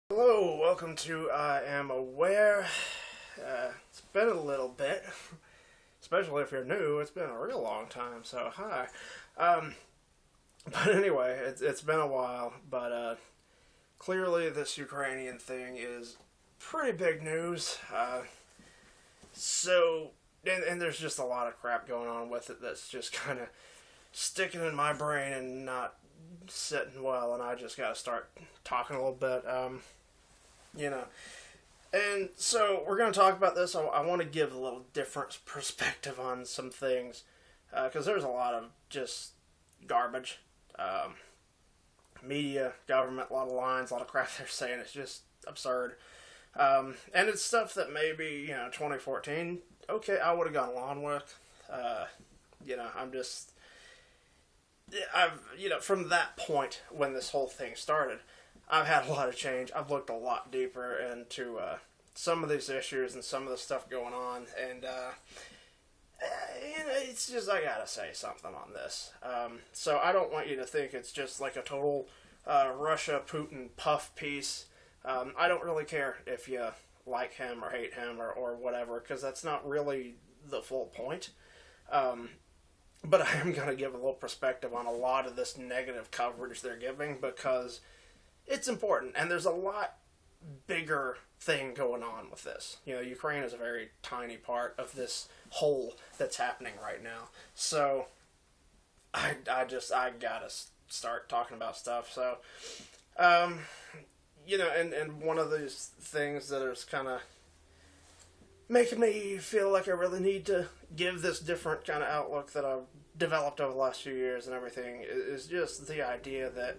Hello, welcome to I Am Aware. It's been a little bit, especially if you're new. It's been a real long time, so hi. Um, but anyway, it's been a while, but clearly this Ukrainian thing is pretty big news. So, and there's just a lot of crap going on with it that's just kind of sticking in my brain and not sitting well, and I just got to start talking a little bit. You know. And so we're going to talk about this. I want to give a little different perspective on some things because there's a lot of just garbage. Media, government, a lot of lines, a lot of crap they're saying. It's just absurd. And it's stuff that maybe, 2014, okay, I would have gone along with. From that point when this whole thing started, I've had a lot of change. I've looked a lot deeper into some of these issues and some of the stuff going on, and it's just I gotta say something on this. So I don't want you to think it's just like a total Russia Putin puff piece. I don't really care if you like him or hate him or whatever, because that's not really the full point. But I am going to give a little perspective on a lot of this negative coverage they're giving because it's important, and there's a lot bigger thing going on with this. Ukraine is a very tiny part of this whole that's happening right now. So I gotta start talking about stuff. So, and one of these things that is kind of making me feel like I really need to give this different kind of outlook that I've developed over the last few years and everything is just the idea that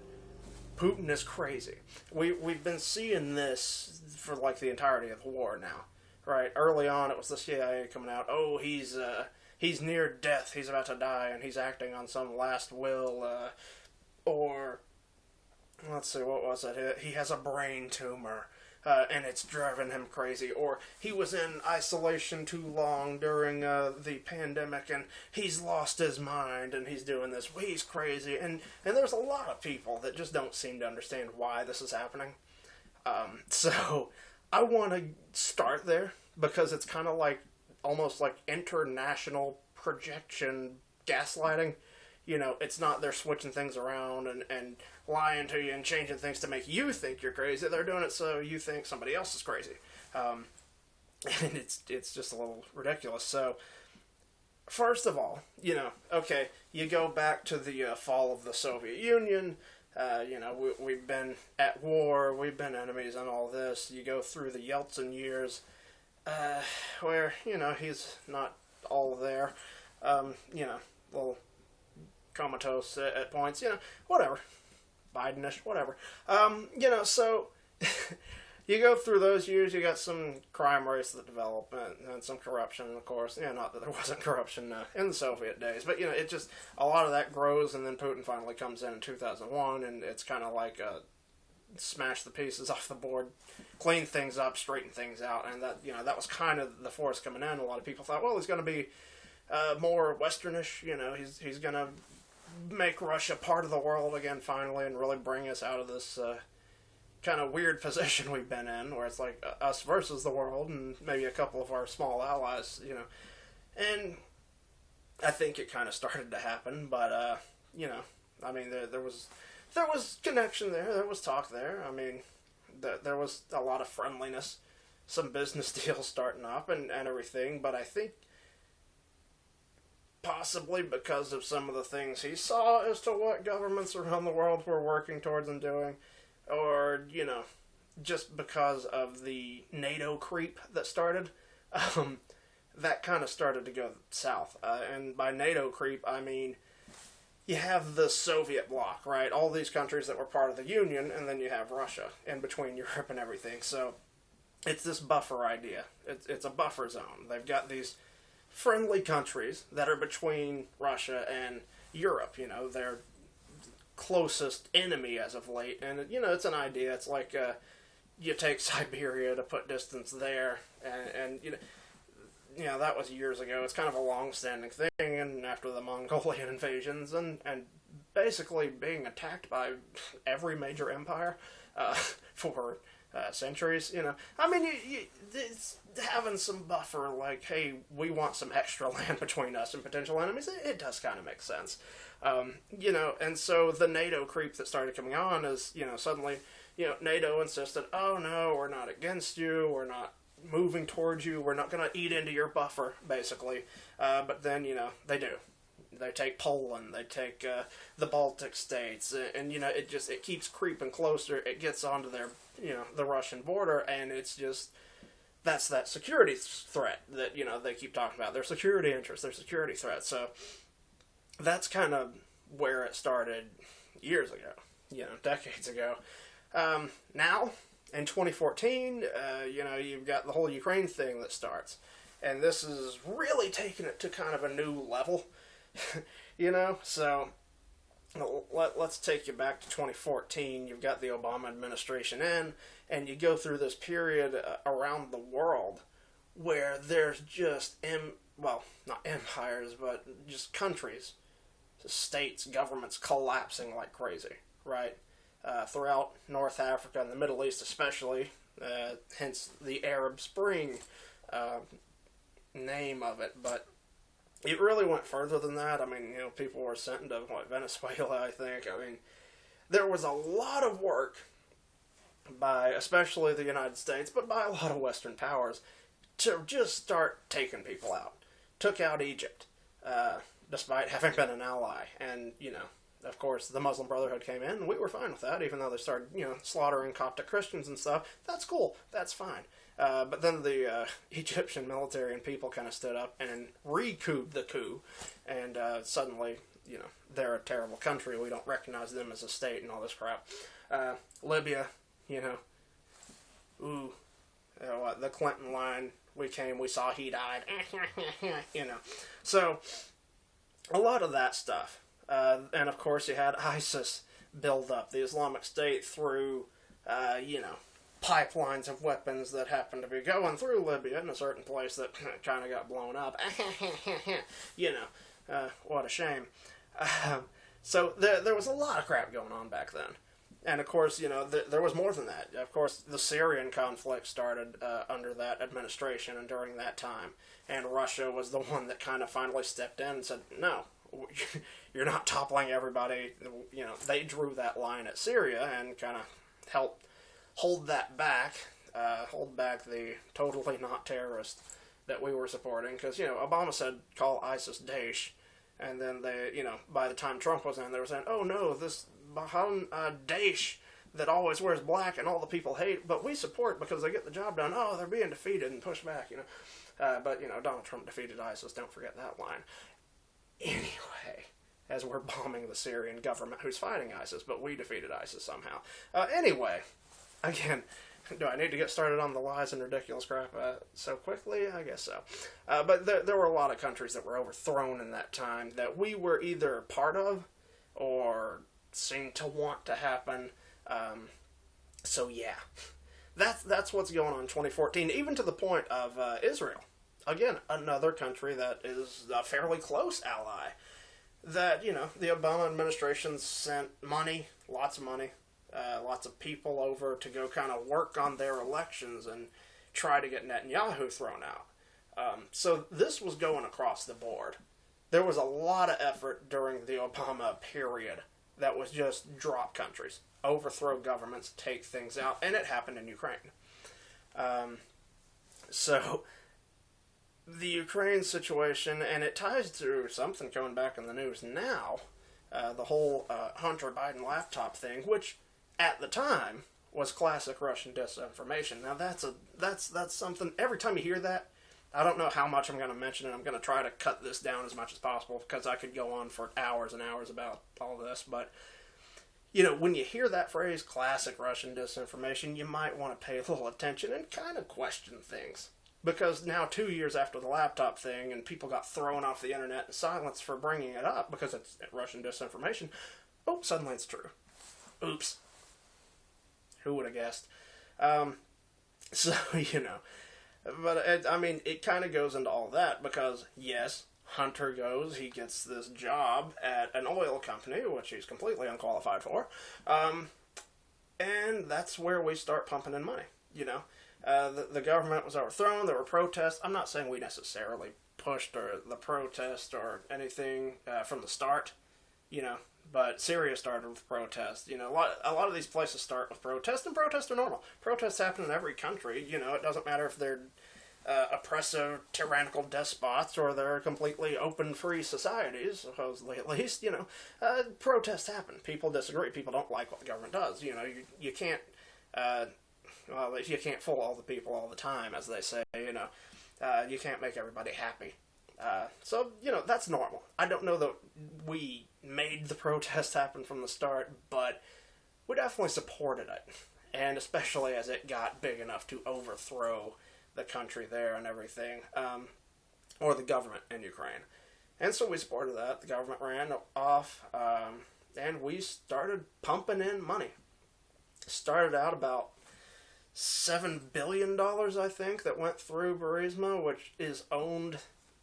Putin is crazy. We've been seeing this for like the entirety of the war now, right? Early on, it was the CIA coming out. Oh, he's near death. He's about to die, and he's acting on some last will. Or let's see, what was it? He has a brain tumor. And it's driving him crazy. Or he was in isolation too long during the pandemic, and he's lost his mind, and he's doing this. Well, he's crazy. And there's a lot of people that just don't seem to understand why this is happening. So I want to start there because it's kind of like almost like international projection gaslighting. It's not they're switching things around and lying to you and changing things to make you think you're crazy. They're doing it so you think somebody else is crazy. And it's just a little ridiculous. So, first of all, okay, you go back to the fall of the Soviet Union. We've been at war. We've been enemies and all this. You go through the Yeltsin years where, he's not all there. Little comatose at points, whatever. Bidenish, whatever. So you go through those years, you got some crime rates that develop and some corruption, of course. Not that there wasn't corruption in the Soviet days, but, it just, a lot of that grows, and then Putin finally comes in 2001, and it's kind of like smash the pieces off the board, clean things up, straighten things out, and that was kind of the force coming in. A lot of people thought, well, he's going to be more Westernish, he's going to make Russia part of the world again finally and really bring us out of this kind of weird position we've been in where it's like us versus the world and maybe a couple of our small allies, and I think it kind of started to happen, but there was connection there was talk there. There was a lot of friendliness, some business deals starting up and everything, but I think possibly because of some of the things he saw as to what governments around the world were working towards and doing, or, just because of the NATO creep that started, that kind of started to go south. And by NATO creep, I mean, you have the Soviet bloc, right? All these countries that were part of the Union, and then you have Russia in between Europe and everything. So it's this buffer idea. It's a buffer zone. They've got these friendly countries that are between Russia and Europe, their closest enemy as of late, and it's an idea. It's like you take Siberia to put distance there, and that was years ago. It's kind of a long-standing thing, and after the Mongolian invasions and basically being attacked by every major empire, for centuries. I mean, it's having some buffer, like, hey, we want some extra land between us and potential enemies. It does kind of make sense. And so the NATO creep that started coming on is, suddenly, NATO insisted, oh no, we're not against you, we're not moving towards you, we're not going to eat into your buffer, basically. But then, they do. They take Poland, they take the Baltic states, and it keeps creeping closer. It gets onto their, the Russian border, and it's just, that's that security threat that, they keep talking about. Their security interests, their security threat. So that's kind of where it started years ago, decades ago. Now, in 2014, you've got the whole Ukraine thing that starts. And this is really taking it to kind of a new level, So let's take you back to 2014. You've got the Obama administration in, and you go through this period around the world where there's just, not empires, but just countries, states, governments collapsing like crazy, right? Throughout North Africa and the Middle East especially, hence the Arab Spring name of it, but it really went further than that. I mean, people were sent into, Venezuela, I think. I mean, there was a lot of work by, especially the United States, but by a lot of Western powers, to just start taking people out. Took out Egypt, despite having been an ally, and, of course, the Muslim Brotherhood came in, and we were fine with that, even though they started, slaughtering Coptic Christians and stuff. That's cool. That's fine. But then the Egyptian military and people kind of stood up and recouped the coup, and suddenly, they're a terrible country. We don't recognize them as a state and all this crap. Libya, the Clinton line, we came, we saw, he died, So, a lot of that stuff. And of course you had ISIS build up, the Islamic State, through, pipelines of weapons that happened to be going through Libya in a certain place that kind of got blown up. What a shame. So there was a lot of crap going on back then. And of course, there was more than that. Of course, the Syrian conflict started under that administration and during that time. And Russia was the one that kind of finally stepped in and said, no, you're not toppling everybody. They drew that line at Syria and kind of helped hold that back, hold back the totally not terrorist that we were supporting. Because, Obama said, call ISIS Daesh. And then they, by the time Trump was in, they were saying, oh no, this Daesh that always wears black and all the people hate, but we support because they get the job done. Oh, they're being defeated and pushed back, But, Donald Trump defeated ISIS. Don't forget that line. Anyway, as we're bombing the Syrian government who's fighting ISIS, but we defeated ISIS somehow. Anyway, again, do I need to get started on the lies and ridiculous crap so quickly? I guess so. But there were a lot of countries that were overthrown in that time that we were either part of or seemed to want to happen. So yeah, that's what's going on in 2014, even to the point of Israel. Again, another country that is a fairly close ally. That, the Obama administration sent money, lots of money, lots of people over to go kind of work on their elections and try to get Netanyahu thrown out. So this was going across the board. There was a lot of effort during the Obama period that was just drop countries, overthrow governments, take things out, and it happened in Ukraine. So the Ukraine situation, and it ties to something coming back in the news now, the whole Hunter Biden laptop thing, which at the time was classic Russian disinformation. Now that's something, every time you hear that, I don't know how much I'm going to mention it. I'm going to try to cut this down as much as possible because I could go on for hours and hours about all this, but when you hear that phrase, classic Russian disinformation, you might want to pay a little attention and kind of question things. Because now 2 years after the laptop thing and people got thrown off the internet and silenced for bringing it up because it's Russian disinformation, suddenly it's true. Oops. Who would have guessed? So, but it kind of goes into all that because, yes, Hunter goes, he gets this job at an oil company, which he's completely unqualified for, And that's where we start pumping in money, you know. The government was overthrown, there were protests. I'm not saying we necessarily pushed or the protest or anything from the start, you know, but Syria started with protests. You know, a lot of these places start with protests, and protests are normal. Protests happen in every country, you know. It doesn't matter if they're oppressive, tyrannical despots or they're completely open, free societies, supposedly at least, you know. Protests happen. People disagree. People don't like what the government does. You know, you can't, well, you can't fool all the people all the time, as they say, you know. You can't make everybody happy. So, you know, that's normal. I don't know that we made the protest happen from the start, but we definitely supported it. And especially as it got big enough to overthrow the country there and everything, or the government in Ukraine. And so we supported that. The government ran off, and we started pumping in money. Started out about $7 billion, I think, that went through Burisma, which is owned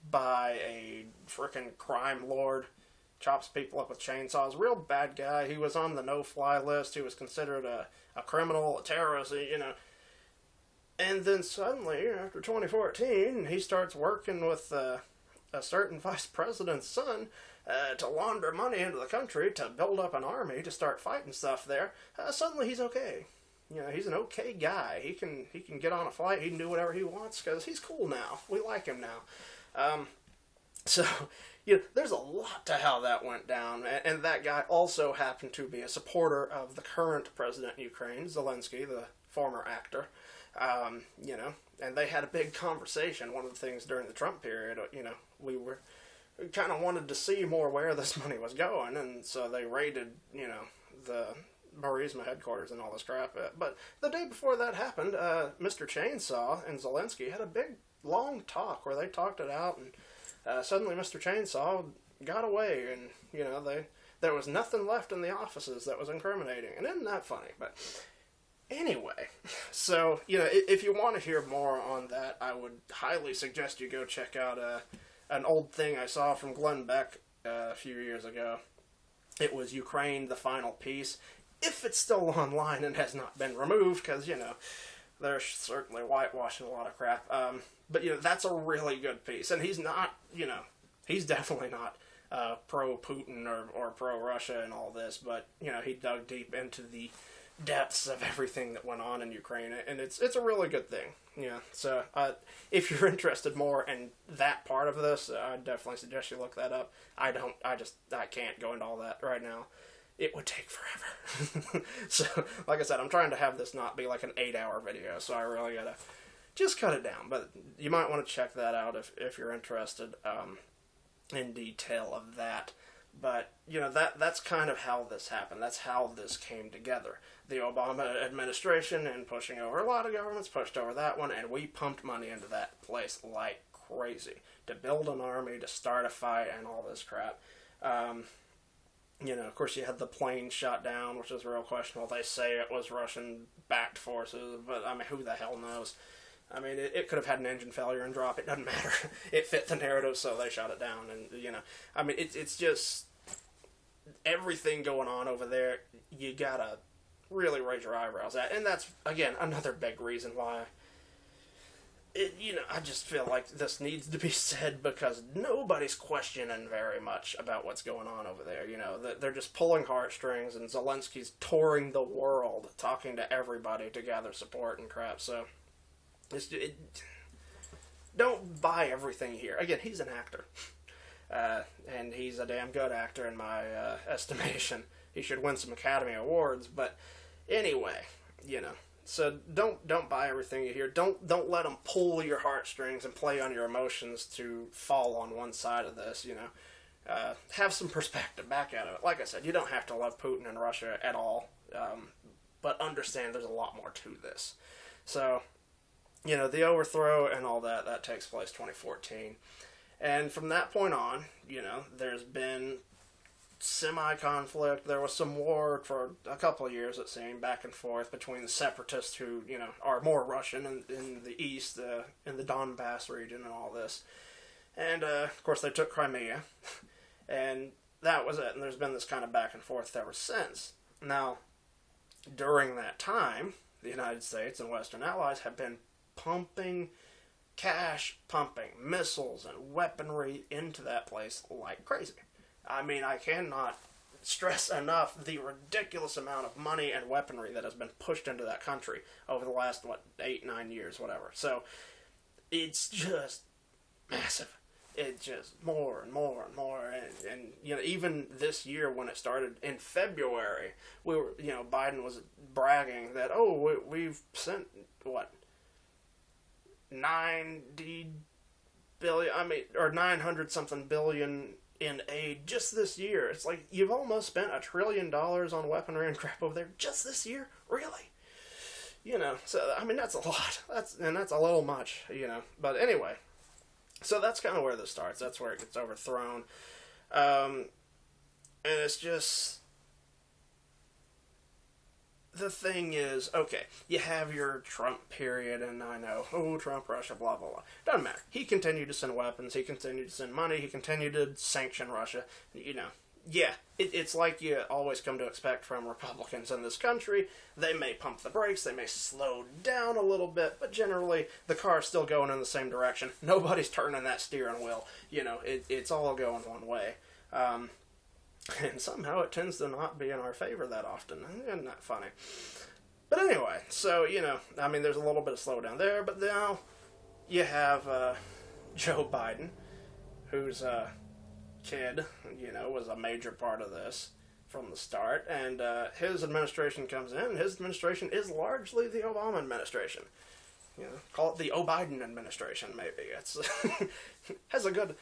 by a frickin' crime lord. Chops people up with chainsaws. Real bad guy. He was on the no-fly list. He was considered a criminal, a terrorist, you know. And then suddenly, after 2014, he starts working with a certain vice president's son to launder money into the country, to build up an army, to start fighting stuff there. Suddenly he's okay. You know, he's an okay guy. He can get on a flight. He can do whatever he wants because he's cool now. We like him now. So, you know, there's a lot to how that went down. And that guy also happened to be a supporter of the current president in Ukraine, Zelensky, the former actor. You know, and they had a big conversation. One of the things during the Trump period, you know, we kind of wanted to see more where this money was going, and so they raided, you know, the Burisma headquarters and all this crap. But the day before that happened, Mr. Chainsaw and Zelensky had a big, long talk where they talked it out, and suddenly Mr. Chainsaw got away, and, you know, there was nothing left in the offices that was incriminating. And isn't that funny? But anyway, so, you know, if you want to hear more on that, I would highly suggest you go check out an old thing I saw from Glenn Beck a few years ago. It was Ukraine, the Final Peace. If it's still online and has not been removed, because, you know, they're certainly whitewashing a lot of crap. But, you know, that's a really good piece. And he's not, you know, he's definitely not pro-Putin or pro-Russia and all this, but, you know, he dug deep into the depths of everything that went on in Ukraine, and it's a really good thing. Yeah, so if you're interested more in that part of this, I definitely suggest you look that up. I can't go into all that right now. It would take forever. So, like I said, I'm trying to have this not be like an 8-hour video, so I really gotta just cut it down. But you might want to check that out if you're interested in detail of that. But, you know, that's kind of how this happened. That's how this came together. The Obama administration and pushing over a lot of governments pushed over that one, and we pumped money into that place like crazy to build an army, to start a fight, and all this crap. You know, of course, you had the plane shot down, which is real questionable. They say it was Russian-backed forces, but, I mean, who the hell knows? I mean, it could have had an engine failure and drop. It doesn't matter. It fit the narrative, so they shot it down. And, you know, I mean, it's just everything going on over there, you gotta really raise your eyebrows at. And that's, again, another big reason why, you know, I just feel like this needs to be said, because nobody's questioning very much about what's going on over there. You know, they're just pulling heartstrings, and Zelensky's touring the world, talking to everybody to gather support and crap, so don't buy everything here. Again, he's an actor. And he's a damn good actor in my estimation. He should win some Academy Awards, but anyway, you know. So don't buy everything you hear. Don't let them pull your heartstrings and play on your emotions to fall on one side of this, you know. Have some perspective back at it. Like I said, you don't have to love Putin and Russia at all, but understand there's a lot more to this. So, you know, the overthrow and all that takes place 2014. And from that point on, you know, there's been semi-conflict. There was some war for a couple of years, it seemed, back and forth between the separatists who, you know, are more Russian in the east, in the Donbass region and all this. And, of course, they took Crimea. And that was it. And there's been this kind of back and forth ever since. Now, during that time, the United States and Western allies have been pumping cash, pumping missiles and weaponry into that place like crazy. I mean, I cannot stress enough the ridiculous amount of money and weaponry that has been pushed into that country over the last, 8, 9 years, whatever. So, it's just massive. It's just more and more and more. And even this year when it started in February, Biden was bragging that, we've sent, 90 billion, or 900 something billion in aid just this year. It's like, you've almost spent $1 trillion on weaponry and crap over there just this year? Really? So, that's a lot. That's a little much, But anyway, so that's kind of where this starts. That's where it gets overthrown. And it's just, the thing is, okay, you have your Trump period, and I know, Trump, Russia, blah, blah, blah. Doesn't matter. He continued to send weapons, he continued to send money, he continued to sanction Russia. Yeah, it's like you always come to expect from Republicans in this country. They may pump the brakes, they may slow down a little bit, but generally the car's still going in the same direction. Nobody's turning that steering wheel. It's all going one way. And somehow it tends to not be in our favor that often. Isn't that funny? But anyway, so, there's a little bit of slowdown there, but now you have Joe Biden, whose kid, was a major part of this from the start, and his administration comes in, and his administration is largely the Obama administration. Call it the O'Biden administration, maybe. It's has a good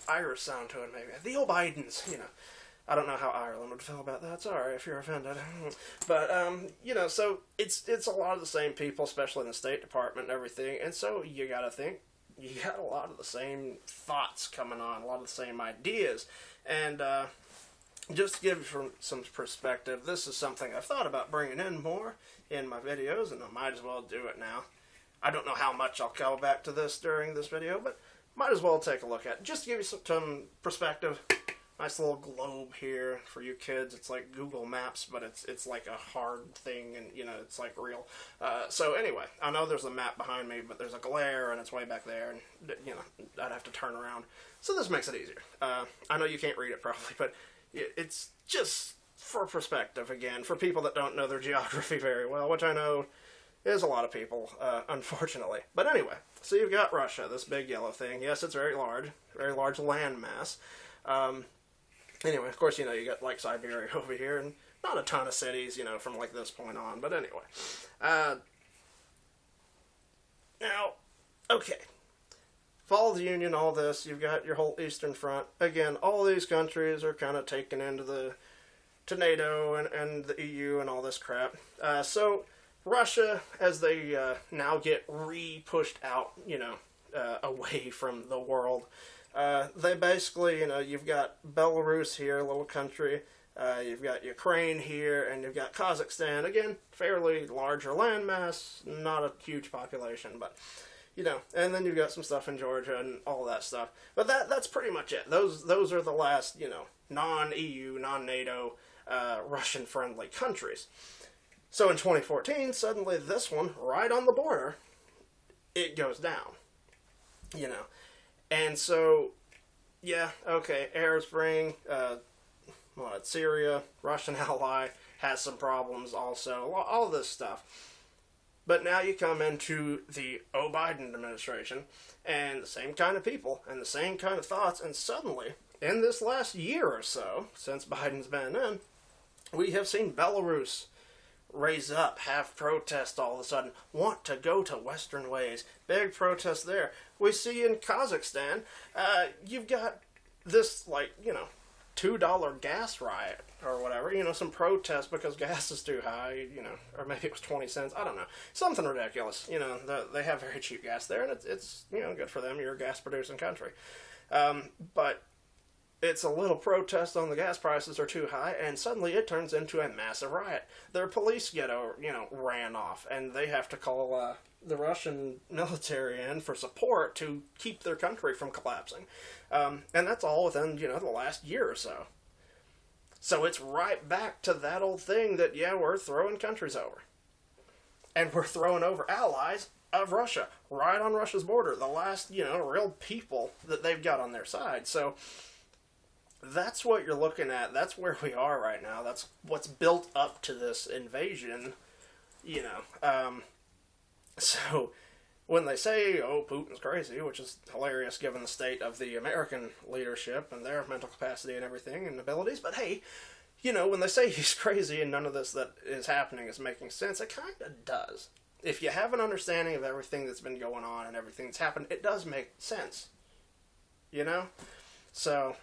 Irish sound to it, maybe. The O'Bidens, I don't know how Ireland would feel about that. Sorry if you're offended. But, so it's a lot of the same people, especially in the State Department and everything. And so you gotta think, you got a lot of the same thoughts coming on, a lot of the same ideas. And just to give you some perspective, this is something I've thought about bringing in more in my videos, and I might as well do it now. I don't know how much I'll go back to this during this video, but might as well take a look at it. Just to give you some perspective. Nice little globe here for you kids. It's like Google Maps, but it's like a hard thing, and it's like real. So anyway, I know there's a map behind me, but there's a glare, and it's way back there, and I'd have to turn around. So this makes it easier. I know you can't read it probably, but it's just for perspective again, for people that don't know their geography very well, which I know is a lot of people, unfortunately. But anyway, so you've got Russia, this big yellow thing. Yes, it's very large land mass. Anyway, of course, you got like Siberia over here, and not a ton of cities, from like this point on, but anyway. Now, okay. Fall of the Union, all this, you've got your whole Eastern Front. Again, all these countries are kind of taken into to NATO and the EU and all this crap. So, Russia, as they now get re-pushed out, away from the world, they basically, you've got Belarus here, a little country, you've got Ukraine here, and you've got Kazakhstan, again, fairly larger landmass, not a huge population, but, and then you've got some stuff in Georgia and all that stuff. But that's pretty much it. Those are the last, non-EU, non-NATO, Russian-friendly countries. So in 2014, suddenly this one, right on the border, it goes down, And so, yeah, okay, Arab Spring, Syria, Russian ally, has some problems also, all this stuff. But now you come into the Biden administration, and the same kind of people, and the same kind of thoughts, and suddenly, in this last year or so, since Biden's been in, we have seen Belarus raise up, have protests all of a sudden, want to go to Western ways, big protests there. We see in Kazakhstan, you've got this, $2 gas riot, or whatever, some protest because gas is too high, or maybe it was 20 cents, I don't know, something ridiculous, they have very cheap gas there, and it's good for them, you're a gas-producing country, but it's a little protest on the gas prices are too high, and suddenly it turns into a massive riot. Their police get, ran off, and they have to call the Russian military in for support to keep their country from collapsing. And that's all within, the last year or so. So it's right back to that old thing that, yeah, we're throwing countries over. And we're throwing over allies of Russia, right on Russia's border, the last, real people that they've got on their side. So that's what you're looking at. That's where we are right now. That's what's built up to this invasion, So when they say, oh, Putin's crazy, which is hilarious given the state of the American leadership and their mental capacity and everything and abilities, but hey, when they say he's crazy and none of this that is happening is making sense, it kind of does. If you have an understanding of everything that's been going on and everything that's happened, it does make sense. So,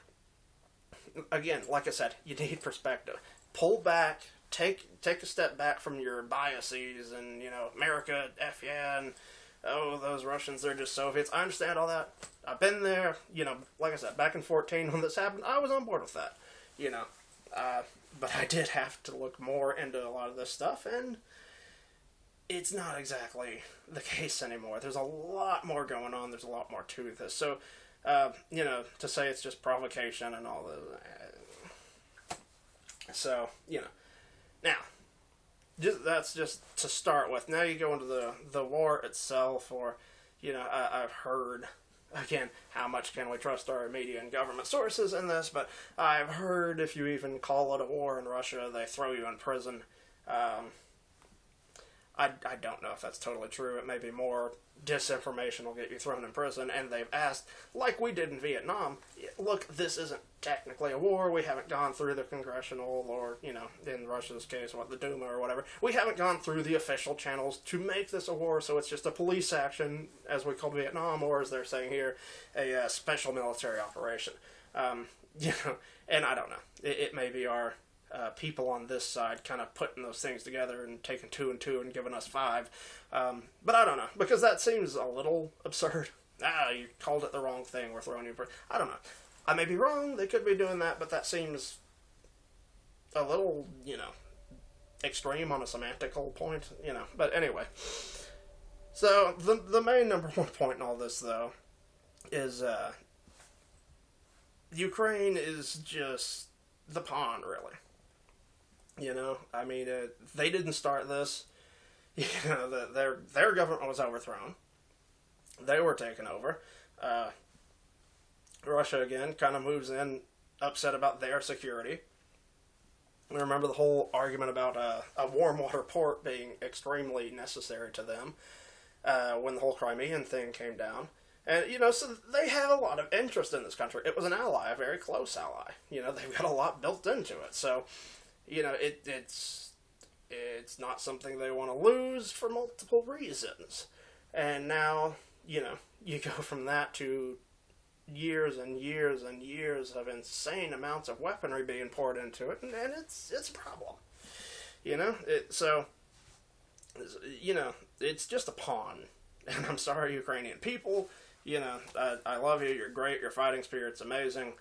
again, like I said, you need perspective. Pull back, take a step back from your biases and, America, F yeah, and, oh, those Russians, they're just Soviets. I understand all that. I've been there, like I said, back in 2014 when this happened, I was on board with that, but I did have to look more into a lot of this stuff, and it's not exactly the case anymore. There's a lot more going on. There's a lot more to this. So, to say it's just provocation and all the... So, Now, that's just to start with. Now you go into the war itself, or, I've heard... Again, how much can we trust our media and government sources in this? But I've heard if you even call it a war in Russia, they throw you in prison. I don't know if that's totally true. It may be more disinformation will get you thrown in prison. And they've asked, like we did in Vietnam, look, this isn't technically a war. We haven't gone through the congressional or, in Russia's case, the Duma or whatever. We haven't gone through the official channels to make this a war, so it's just a police action, as we called Vietnam, or as they're saying here, a special military operation. And I don't know. It may be our... people on this side kind of putting those things together and taking 2 and 2 and giving us 5. But I don't know, because that seems a little absurd. You called it the wrong thing, we're throwing you for... I don't know. I may be wrong, they could be doing that, but that seems a little, extreme on a semantical point, But anyway. So, the main number one point in all this, though, is Ukraine is just the pawn, really. They didn't start this. Their government was overthrown. They were taken over. Russia, again, kind of moves in, upset about their security. We remember the whole argument about a warm water port being extremely necessary to them when the whole Crimean thing came down. And, so they have a lot of interest in this country. It was an ally, a very close ally. They've got a lot built into it. So, it's not something they want to lose for multiple reasons. And now, you go from that to years and years and years of insane amounts of weaponry being poured into it, and it's a problem. It's just a pawn. And I'm sorry, Ukrainian people, I love you, you're great, your fighting spirit's amazing,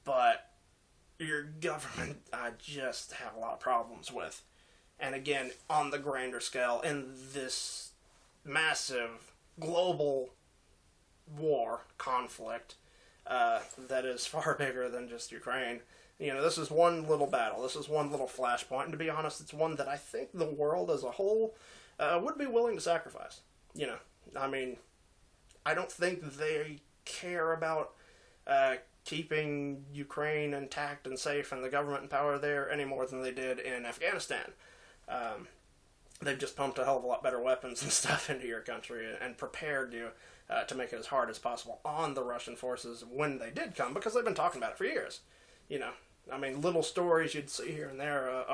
but your government, I just have a lot of problems with. And again, on the grander scale, in this massive global war, conflict, that is far bigger than just Ukraine. This is one little battle. This is one little flashpoint. And to be honest, it's one that I think the world as a whole would be willing to sacrifice. I don't think they care about keeping Ukraine intact and safe and the government in power there any more than they did in Afghanistan. They've just pumped a hell of a lot better weapons and stuff into your country and prepared you to make it as hard as possible on the Russian forces when they did come, because they've been talking about it for years. Little stories you'd see here and there.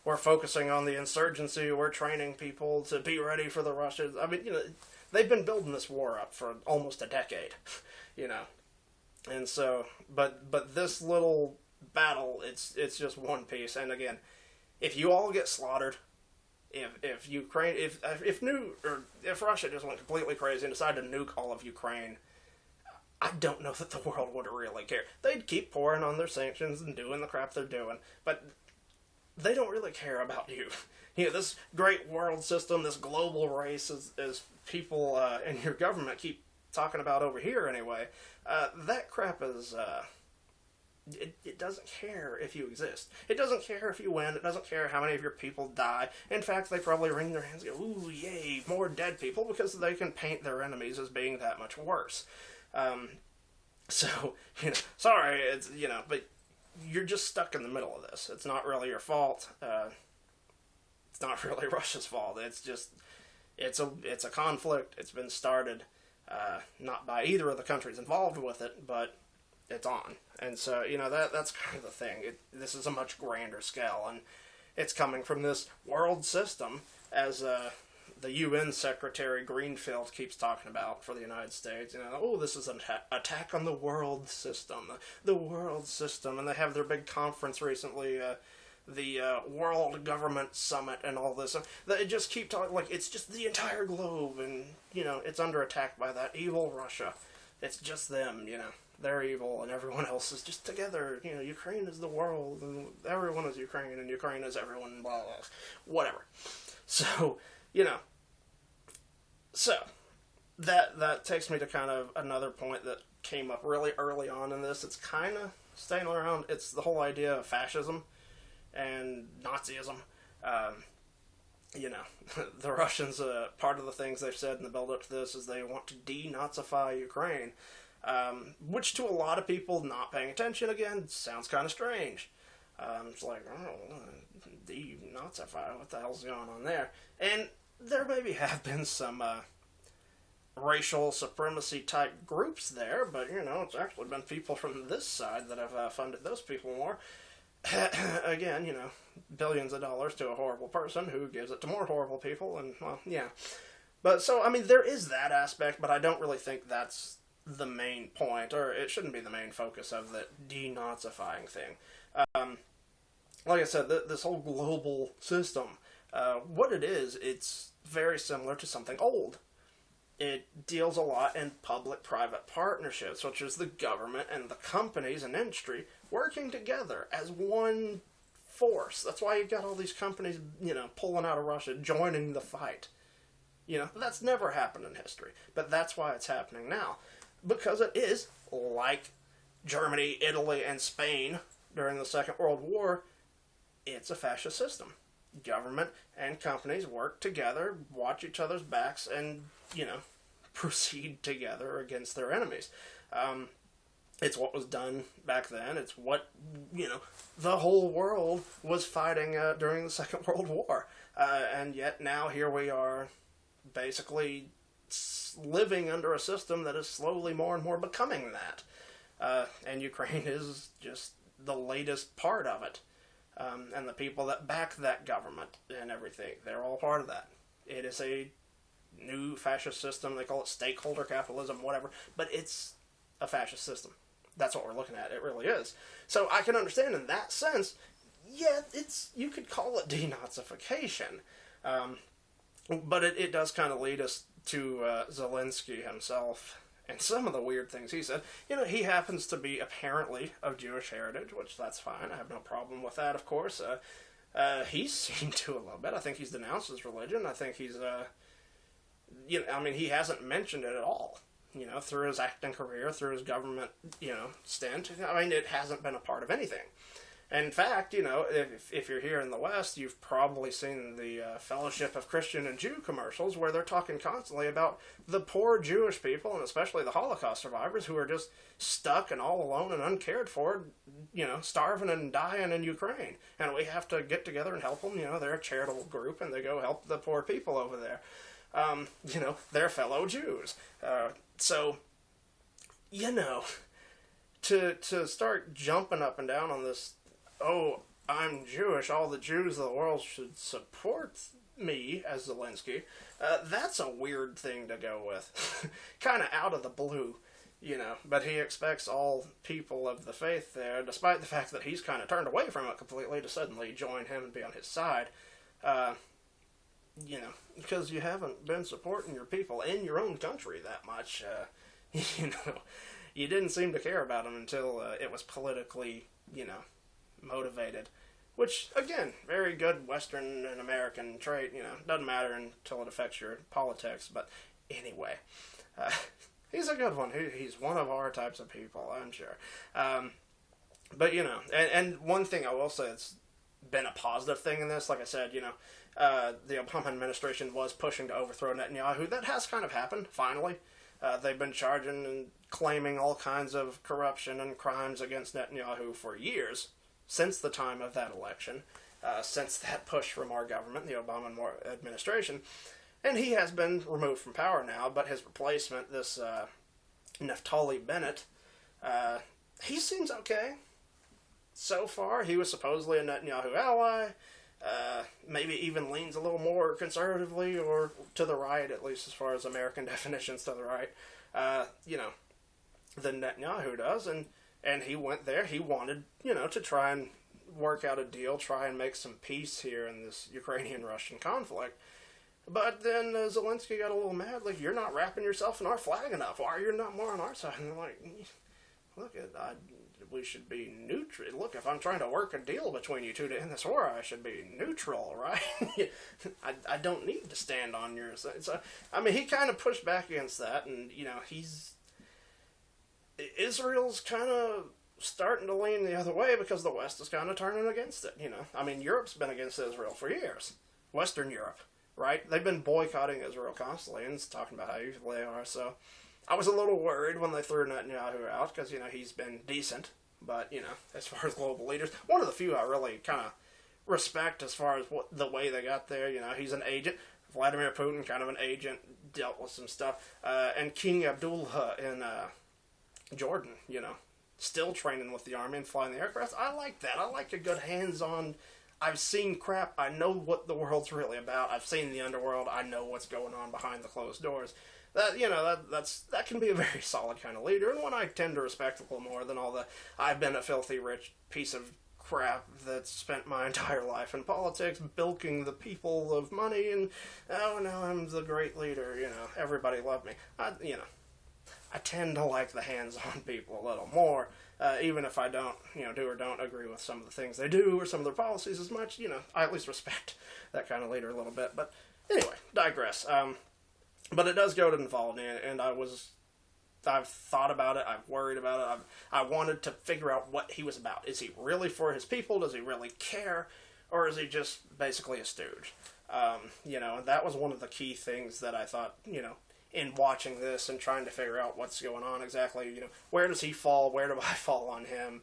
We're focusing on the insurgency. We're training people to be ready for the Russians. They've been building this war up for almost a decade, And so, but this little battle, it's just one piece. And again, if you all get slaughtered, if Ukraine, if Russia just went completely crazy and decided to nuke all of Ukraine, I don't know that the world would really care. They'd keep pouring on their sanctions and doing the crap they're doing, but they don't really care about you. This great world system, this global race, as people in your government keep talking about over here anyway, that crap is It doesn't care if you exist. It doesn't care if you win. It doesn't care how many of your people die. In fact, they probably wring their hands and go, ooh, yay, more dead people, because they can paint their enemies as being that much worse. So, sorry, it's, but you're just stuck in the middle of this. It's not really your fault. It's not really Russia's fault. It's just, it's a conflict. It's been started, not by either of the countries involved with it, but it's on. And so, that's kind of the thing. This is a much grander scale, and it's coming from this world system, as the UN Secretary Greenfield keeps talking about for the United States. This is an attack on the world system, the world system, and they have their big conference recently, the World Government Summit and all this. They just keep talking like it's just the entire globe, and it's under attack by that evil Russia. It's just them, they're evil, and everyone else is just together. Ukraine is the world, and everyone is Ukraine, and Ukraine is everyone, blah, blah, whatever. So, so that takes me to kind of another point that came up really early on in this. It's kind of staying around. It's the whole idea of fascism and Nazism. The Russians, part of the things they've said in the build-up to this is they want to denazify Ukraine, which to a lot of people not paying attention, again, sounds kind of strange. It's like, denazify, what the hell's going on there? And there maybe have been some racial supremacy type groups there, but it's actually been people from this side that have funded those people more. Again, billions of dollars to a horrible person who gives it to more horrible people, and, well, yeah. But, so, there is that aspect, but I don't really think that's the main point, or it shouldn't be the main focus of the denazifying thing. Like I said, this whole global system, what it is, it's very similar to something old. It deals a lot in public-private partnerships, which is the government and the companies and industry working together as one force. That's why you've got all these companies, pulling out of Russia, joining the fight. That's never happened in history, but that's why it's happening now. Because it is, like Germany, Italy, and Spain during the Second World War, it's a fascist system. Government and companies work together, watch each other's backs, and, proceed together against their enemies. It's what was done back then. It's what, the whole world was fighting during the Second World War. And yet now here we are basically living under a system that is slowly more and more becoming that. And Ukraine is just the latest part of it. And the people that back that government and everything, they're all part of that. It is a new fascist system. They call it stakeholder capitalism, whatever. But it's a fascist system. That's what we're looking at. It really is. So I can understand in that sense, yeah, you could call it denazification. But it does kind of lead us to Zelensky himself and some of the weird things he said. He happens to be apparently of Jewish heritage, which that's fine. I have no problem with that, of course. He's seemed to a little bit. I think he's denounced his religion. I think he's, he hasn't mentioned it at all. Through his acting career, through his government, stint. It hasn't been a part of anything. And in fact, if you're here in the West, you've probably seen the Fellowship of Christian and Jew commercials where they're talking constantly about the poor Jewish people, and especially the Holocaust survivors, who are just stuck and all alone and uncared for, starving and dying in Ukraine. And we have to get together and help them. They're a charitable group, and they go help the poor people over there. They're fellow Jews. To start jumping up and down on this, I'm Jewish, all the Jews of the world should support me as Zelensky, that's a weird thing to go with. Kind of out of the blue, but he expects all people of the faith there, despite the fact that he's kind of turned away from it completely, to suddenly join him and be on his side. Because you haven't been supporting your people in your own country that much. You didn't seem to care about them until it was politically, motivated. Which, again, very good Western and American trait, doesn't matter until it affects your politics. But anyway, he's a good one. He's one of our types of people, I'm sure. But, and one thing I will say that's been a positive thing in this, like I said, the Obama administration was pushing to overthrow Netanyahu. That has kind of happened, finally. They've been charging and claiming all kinds of corruption and crimes against Netanyahu for years, since the time of that election, since that push from our government, the Obama administration. And he has been removed from power now, but his replacement, this Naftali Bennett, he seems okay. So far, he was supposedly a Netanyahu ally, maybe even leans a little more conservatively or to the right, at least as far as American definitions to the right, than Netanyahu does. And he went there. He wanted, to try and work out a deal, try and make some peace here in this Ukrainian-Russian conflict. But then Zelensky got a little mad, like, you're not wrapping yourself in our flag enough. Why are you not more on our side? And they're like, look, we should be neutral. Look, if I'm trying to work a deal between you two to end this war, I should be neutral, right? I don't need to stand on your side. So, he kind of pushed back against that, and, Israel's kind of starting to lean the other way because the West is kind of turning against it, Europe's been against Israel for years. Western Europe, right? They've been boycotting Israel constantly and talking about how evil they are, so I was a little worried when they threw Netanyahu out because, he's been decent. But, as far as global leaders, one of the few I really kind of respect as far as the way they got there. He's an agent. Vladimir Putin, kind of an agent, dealt with some stuff. And King Abdullah in Jordan, still training with the army and flying the aircraft. I like that. I like a good hands-on. I've seen crap. I know what the world's really about. I've seen the underworld. I know what's going on behind the closed doors. That can be a very solid kind of leader, and one I tend to respect a little more than all the I've been a filthy rich piece of crap that's spent my entire life in politics bilking the people of money and now I'm the great leader, everybody loved me. I tend to like the hands-on people a little more, even if I don't, do or don't agree with some of the things they do or some of their policies as much, I at least respect that kind of leader a little bit. But anyway, digress. But it does go to Navalny, and I've thought about it, I've worried about it, I wanted to figure out what he was about. Is he really for his people? Does he really care? Or is he just basically a stooge? And that was one of the key things that I thought, in watching this and trying to figure out what's going on exactly, where does he fall? Where do I fall on him?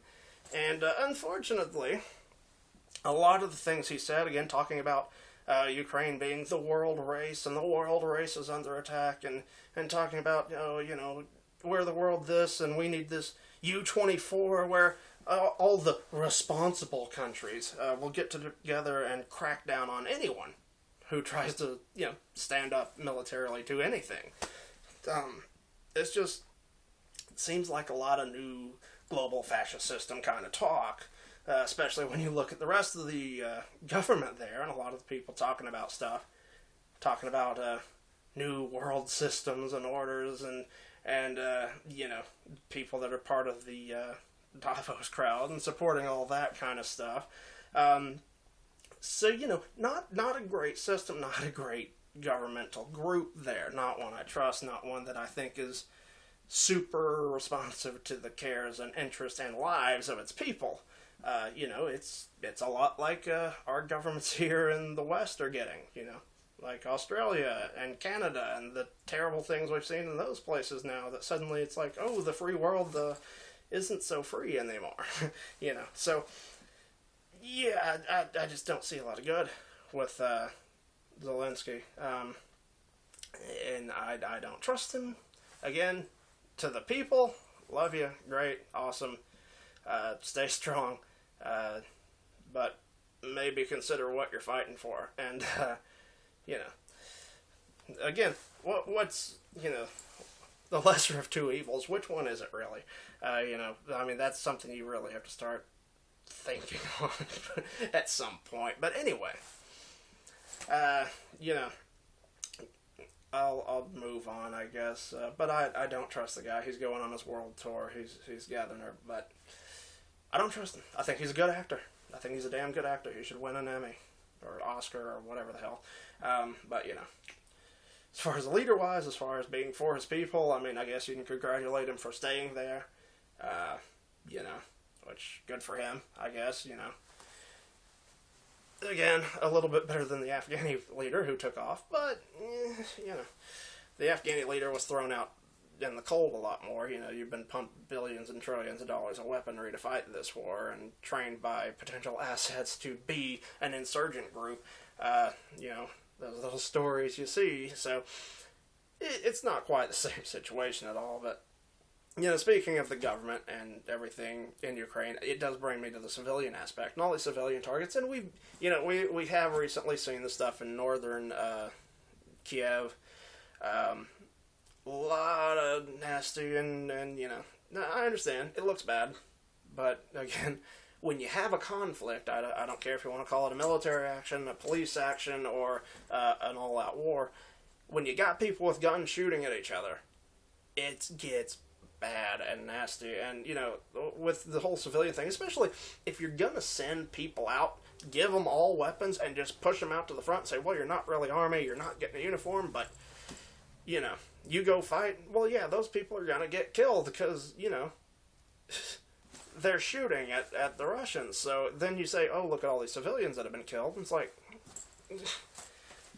And unfortunately, a lot of the things he said, again, talking about Ukraine being the world race, and the world race is under attack, and talking about, we're the world this, and we need this U-24, where all the responsible countries will get together and crack down on anyone who tries to, stand up militarily to anything. It seems like a lot of new global fascist system kind of talk. Especially when you look at the rest of the government there, and a lot of the people talking about stuff, talking about new world systems and orders, and people that are part of the Davos crowd and supporting all that kind of stuff. So not a great system, not a great governmental group there, not one I trust, not one that I think is super responsive to the cares and interests and lives of its people. It's a lot like our governments here in the West are getting, like Australia and Canada and the terrible things we've seen in those places now that suddenly it's like, oh, the free world isn't so free anymore, So, yeah, I just don't see a lot of good with Zelensky, and I don't trust him. Again, to the people, love you, great, awesome, stay strong. But maybe consider what you're fighting for. And, again, what's, the lesser of two evils? Which one is it really? That's something you really have to start thinking on at some point. But anyway, I'll move on, I guess. But I don't trust the guy. He's going on his world tour. He's gathering her, but I don't trust him. I think he's a good actor. I think he's a damn good actor. He should win an Emmy or Oscar or whatever the hell. But as far as leader-wise, as far as being for his people, I guess you can congratulate him for staying there. which good for him, I guess, Again, a little bit better than the Afghani leader who took off, but, the Afghani leader was thrown out in the cold a lot more. You've been pumped billions and trillions of dollars of weaponry to fight this war and trained by potential assets to be an insurgent group. Those little stories you see. So it's not quite the same situation at all. But, speaking of the government and everything in Ukraine, it does bring me to the civilian aspect and all these civilian targets. And we have recently seen the stuff in northern Kiev. A lot of nasty and I understand it looks bad, but again, when you have a conflict, I don't care if you want to call it a military action, a police action, or an all-out war. When you got people with guns shooting at each other, it gets bad and nasty. And with the whole civilian thing, especially if you're gonna send people out, give them all weapons and just push them out to the front and say, well, you're not really army, you're not getting a uniform, but you go fight, well, yeah, those people are going to get killed because, they're shooting at the Russians. So then you say, oh, look at all these civilians that have been killed. And it's like,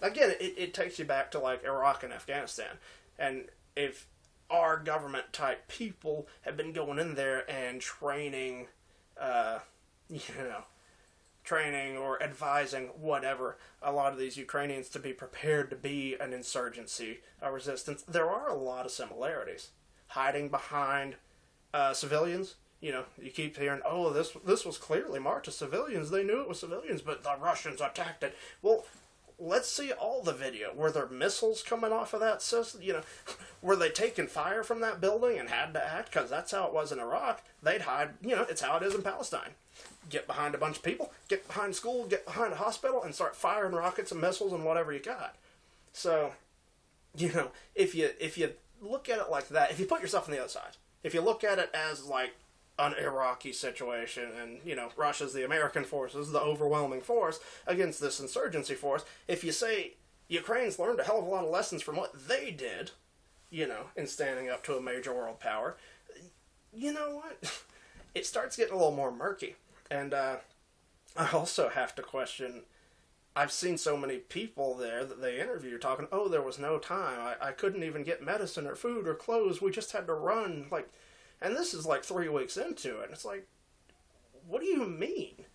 again, it takes you back to, like, Iraq and Afghanistan. And if our government-type people have been going in there and training or advising whatever a lot of these Ukrainians to be prepared to be an insurgency, a resistance, there are a lot of similarities. Hiding behind civilians, you keep hearing, oh, this was clearly marked as civilians. They knew it was civilians, but the Russians attacked it. Well, let's see all the video. Were there missiles coming off of that system? Were they taking fire from that building and had to act? Because that's how it was in Iraq. They'd hide. It's how it is in Palestine. Get behind a bunch of people, get behind school, get behind a hospital, and start firing rockets and missiles and whatever you got. So, if you look at it like that, if you put yourself on the other side, if you look at it as like an Iraqi situation and, Russia's the American forces, the overwhelming force against this insurgency force, if you say Ukraine's learned a hell of a lot of lessons from what they did, in standing up to a major world power, you know what? It starts getting a little more murky. And I also have to question, I've seen so many people there that they interview talking, oh, there was no time. I couldn't even get medicine or food or clothes. We just had to run. And this is like 3 weeks into it. And it's like, what do you mean?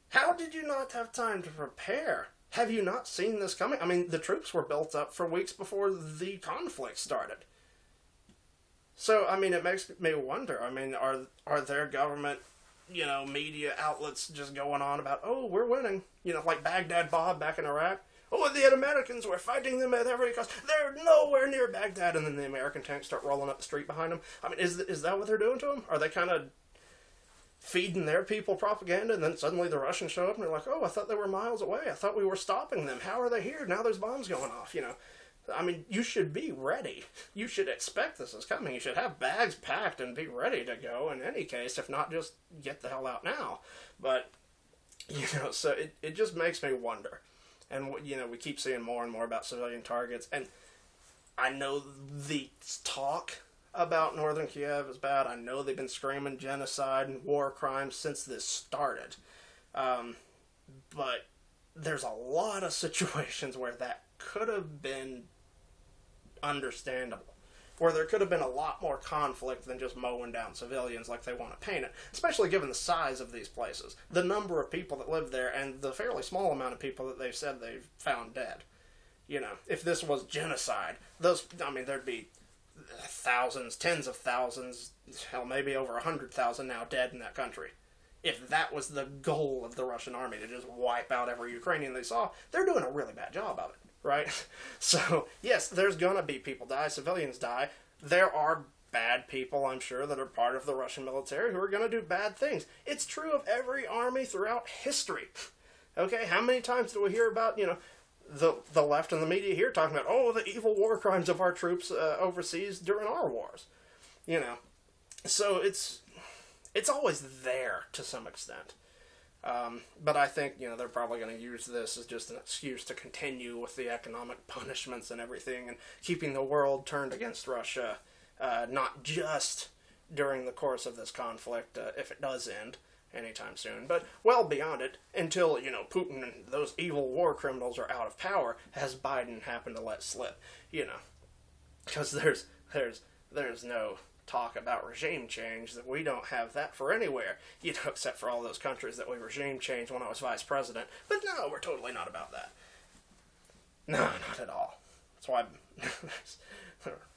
How did you not have time to prepare? Have you not seen this coming? I mean, the troops were built up for weeks before the conflict started. So, I mean, it makes me wonder. I mean, are their government, media outlets just going on about, oh, we're winning? Like Baghdad Bob back in Iraq. Oh, the Americans were fighting them at every cost. They're nowhere near Baghdad. And then the American tanks start rolling up the street behind them. I mean, is that what they're doing to them? Are they kind of feeding their people propaganda, and then suddenly the Russians show up and they're like, oh, I thought they were miles away. I thought we were stopping them. How are they here? Now there's bombs going off, I mean, you should be ready. You should expect this is coming. You should have bags packed and be ready to go in any case, if not just get the hell out now. But, so it just makes me wonder. And, we keep seeing more and more about civilian targets. And I know the talk about northern Kiev is bad. I know they've been screaming genocide and war crimes since this started. But there's a lot of situations where that could have been understandable, where there could have been a lot more conflict than just mowing down civilians like they want to paint it, especially given the size of these places, the number of people that live there, and the fairly small amount of people that they've said they've found dead. If this was genocide, there'd be thousands, tens of thousands, hell, maybe over 100,000 now dead in that country. If that was the goal of the Russian army, to just wipe out every Ukrainian they saw, they're doing a really bad job of it, right? So, yes, there's gonna be people die, civilians die. There are bad people, I'm sure, that are part of the Russian military who are gonna do bad things. It's true of every army throughout history. Okay, how many times do we hear about, the left and the media here talking about, oh, the evil war crimes of our troops overseas during our wars? So it's always there to some extent. But I think, they're probably going to use this as just an excuse to continue with the economic punishments and everything and keeping the world turned against Russia. Not just during the course of this conflict, if it does end anytime soon, but well beyond it, until, Putin and those evil war criminals are out of power, has Biden happened to let slip, because there's no talk about regime change, that we don't have that for anywhere, except for all those countries that we regime changed when I was vice president. But no, we're totally not about that. No, not at all. That's why there's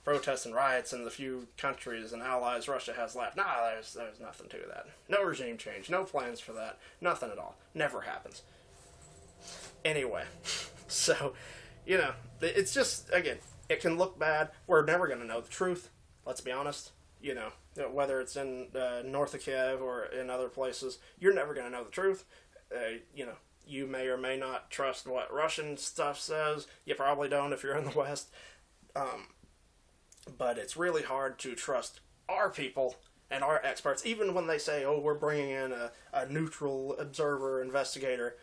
protests and riots in the few countries and allies Russia has left. Nah, there's nothing to that. No regime change, no plans for that, nothing at all. Never happens. Anyway, so, it's just, again, it can look bad. We're never going to know the truth, let's be honest. Whether it's in north of Kiev or in other places, you're never going to know the truth. You may or may not trust what Russian stuff says. You probably don't if you're in the West. But it's really hard to trust our people and our experts, even when they say, oh, we're bringing in a neutral observer, investigator.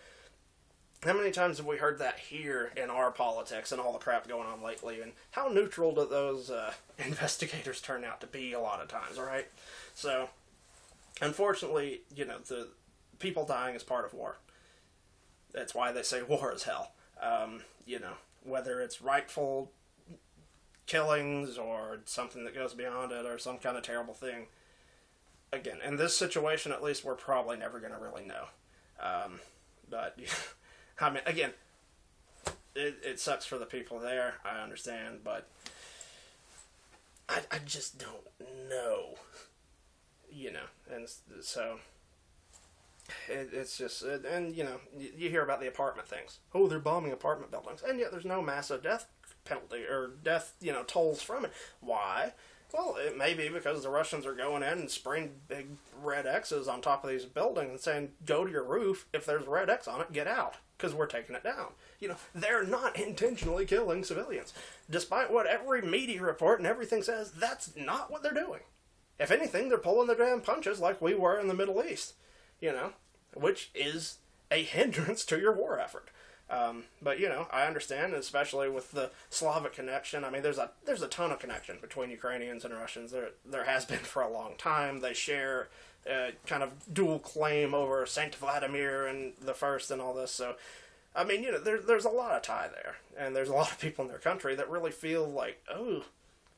How many times have we heard that here in our politics and all the crap going on lately? And how neutral do those investigators turn out to be a lot of times, right? So, unfortunately, the people dying is part of war. That's why they say war is hell. Whether it's rightful killings or something that goes beyond it or some kind of terrible thing. Again, in this situation, at least, we're probably never going to really know. But... I mean, again, it sucks for the people there, I understand, but I just don't know, and so it's just, and, you hear about the apartment things. Oh, they're bombing apartment buildings, and yet there's no massive death penalty, or death, tolls from it. Why? Well, it may be because the Russians are going in and spraying big red X's on top of these buildings and saying, go to your roof, if there's a red X on it, get out, because we're taking it down. They're not intentionally killing civilians. Despite what every media report and everything says, that's not what they're doing. If anything, they're pulling their damn punches like we were in the Middle East, which is a hindrance to your war effort. But, I understand, especially with the Slavic connection. I mean, there's a ton of connection between Ukrainians and Russians. There has been for a long time. They share kind of dual claim over Saint Vladimir and the First and all this. So, I mean, there's a lot of tie there. And there's a lot of people in their country that really feel like, oh,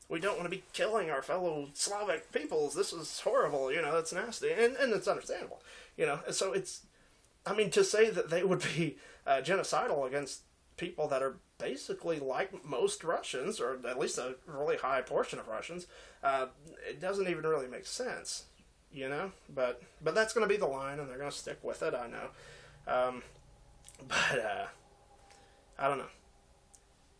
we don't want to be killing our fellow Slavic peoples. This is horrible. That's nasty. And it's understandable. So it's... I mean, to say that they would be genocidal against people that are basically like most Russians, or at least a really high portion of Russians, it doesn't even really make sense, But that's going to be the line, and they're going to stick with it, I know. But I don't know.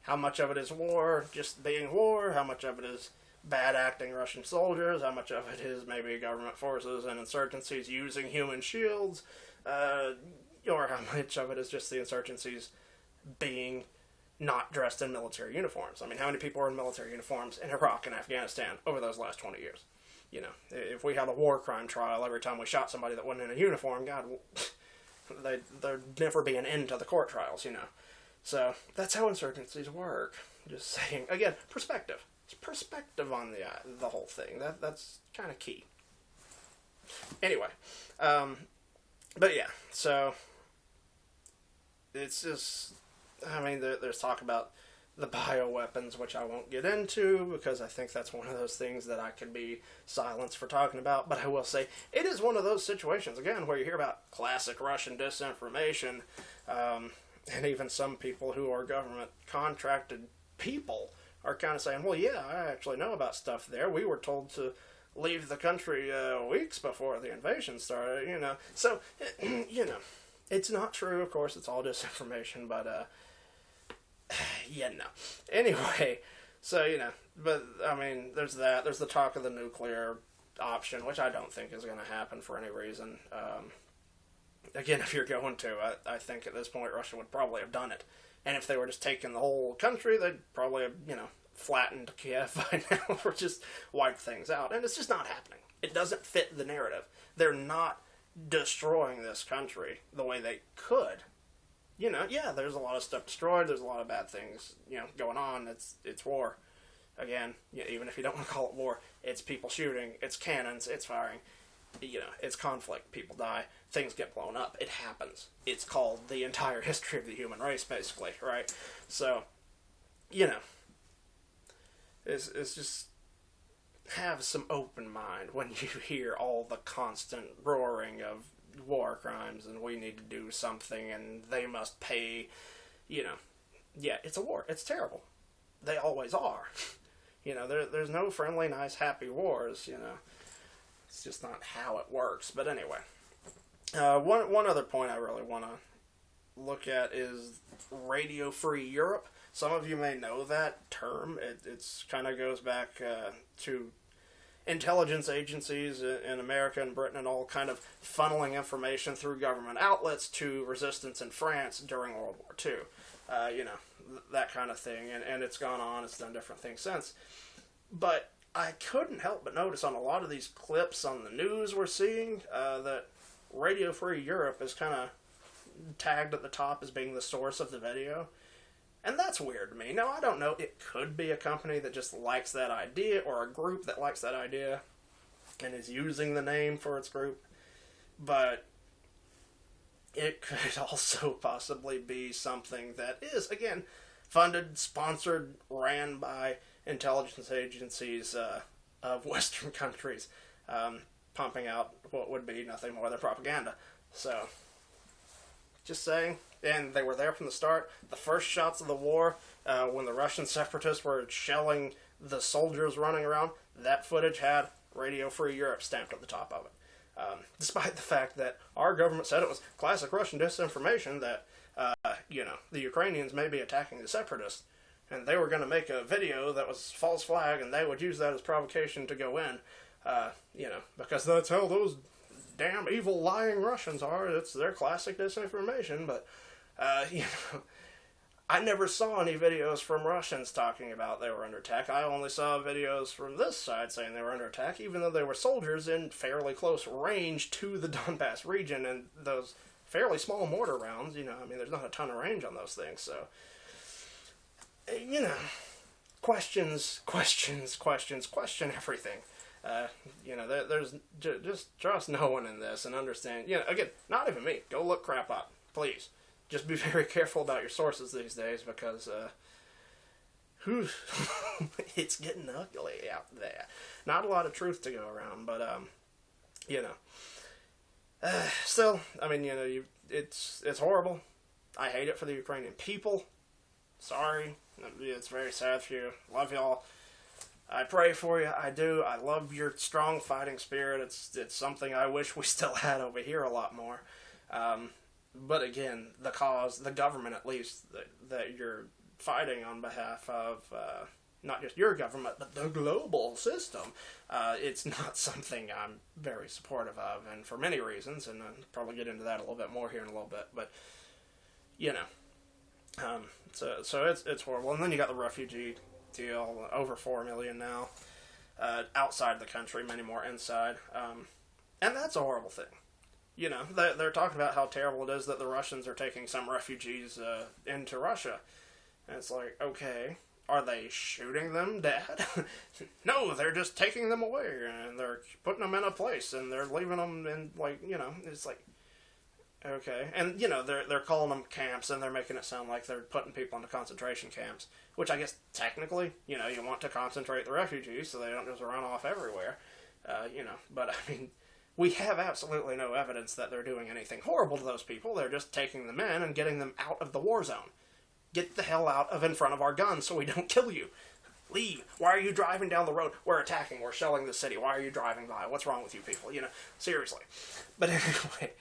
How much of it is war, just being war? How much of it is bad acting Russian soldiers? How much of it is maybe government forces and insurgencies using human shields? Or how much of it is just the insurgencies being not dressed in military uniforms? I mean, how many people are in military uniforms in Iraq and Afghanistan over those last 20 years? If we had a war crime trial every time we shot somebody that wasn't in a uniform, God, there'd never be an end to the court trials, So, that's how insurgencies work. Just saying. Again, perspective. It's perspective on the whole thing. That's kind of key. Anyway, but yeah, so it's just, I mean, there's talk about the bioweapons, which I won't get into because I think that's one of those things that I could be silenced for talking about. But I will say it is one of those situations, again, where you hear about classic Russian disinformation, and even some people who are government contracted people are kind of saying, well, yeah, I actually know about stuff there. We were told to leave the country weeks before the invasion started, So, it's not true, of course, it's all disinformation, but, no. Anyway, so, but, I mean, there's that. There's the talk of the nuclear option, which I don't think is going to happen for any reason. Again, if you're going to, I think at this point Russia would probably have done it. And if they were just taking the whole country, they'd probably have, flattened Kiev by now, or just wiped things out. And it's just not happening. It doesn't fit the narrative. They're not destroying this country the way they could. Yeah, there's a lot of stuff destroyed, there's a lot of bad things, going on, it's war. Again, even if you don't want to call it war, it's people shooting, it's cannons, it's firing, it's conflict. People die, things get blown up. It happens. It's called the entire history of the human race, basically, right? So, it's just have some open mind when you hear all the constant roaring of war crimes and we need to do something and they must pay, Yeah, it's a war. It's terrible. They always are. There's no friendly, nice, happy wars, It's just not how it works. But anyway, one other point I really want to look at is Radio Free Europe. Some of you may know that term. It's kind of goes back to intelligence agencies in America and Britain and all kind of funneling information through government outlets to resistance in France during World War II. That kind of thing. And it's gone on. It's done different things since. But I couldn't help but notice on a lot of these clips on the news we're seeing that Radio Free Europe is kind of tagged at the top as being the source of the video. And that's weird to me. Now, I don't know. It could be a company that just likes that idea or a group that likes that idea and is using the name for its group. But it could also possibly be something that is, again, funded, sponsored, ran by intelligence agencies of Western countries, pumping out what would be nothing more than propaganda. So, just saying. And they were there from the start. The first shots of the war, when the Russian separatists were shelling the soldiers running around, that footage had Radio Free Europe stamped at the top of it. Despite the fact that our government said it was classic Russian disinformation that, the Ukrainians may be attacking the separatists, and they were going to make a video that was false flag, and they would use that as provocation to go in, because that's how those damn evil lying Russians are. It's their classic disinformation, but, I never saw any videos from Russians talking about they were under attack. I only saw videos from this side saying they were under attack, even though they were soldiers in fairly close range to the Donbass region, and those fairly small mortar rounds, there's not a ton of range on those things, so, questions, question everything. There's just trust no one in this and understand, again, not even me. Go look crap up, please. Just be very careful about your sources these days because, it's getting ugly out there. Not a lot of truth to go around, but, still, it's horrible. I hate it for the Ukrainian people. Sorry. It's very sad for you. Love y'all. I pray for you. I do. I love your strong fighting spirit. It's something I wish we still had over here a lot more. But again, the cause, the government at least, that you're fighting on behalf of, not just your government, but the global system, it's not something I'm very supportive of, and for many reasons, and I'll probably get into that a little bit more here in a little bit, but, so it's horrible. And then you got the refugee deal, over 4 million now, outside the country, many more inside, and that's a horrible thing. They're talking about how terrible it is that the Russians are taking some refugees into Russia. And it's like, okay, are they shooting them dead? No, they're just taking them away, and they're putting them in a place, and they're leaving them in, it's like, okay. And, they're calling them camps, and they're making it sound like they're putting people into concentration camps, which I guess technically, you want to concentrate the refugees so they don't just run off everywhere, but we have absolutely no evidence that they're doing anything horrible to those people. They're just taking them in and getting them out of the war zone. Get the hell out of in front of our guns so we don't kill you. Leave. Why are you driving down the road? We're attacking. We're shelling the city. Why are you driving by? What's wrong with you people? Seriously. But anyway,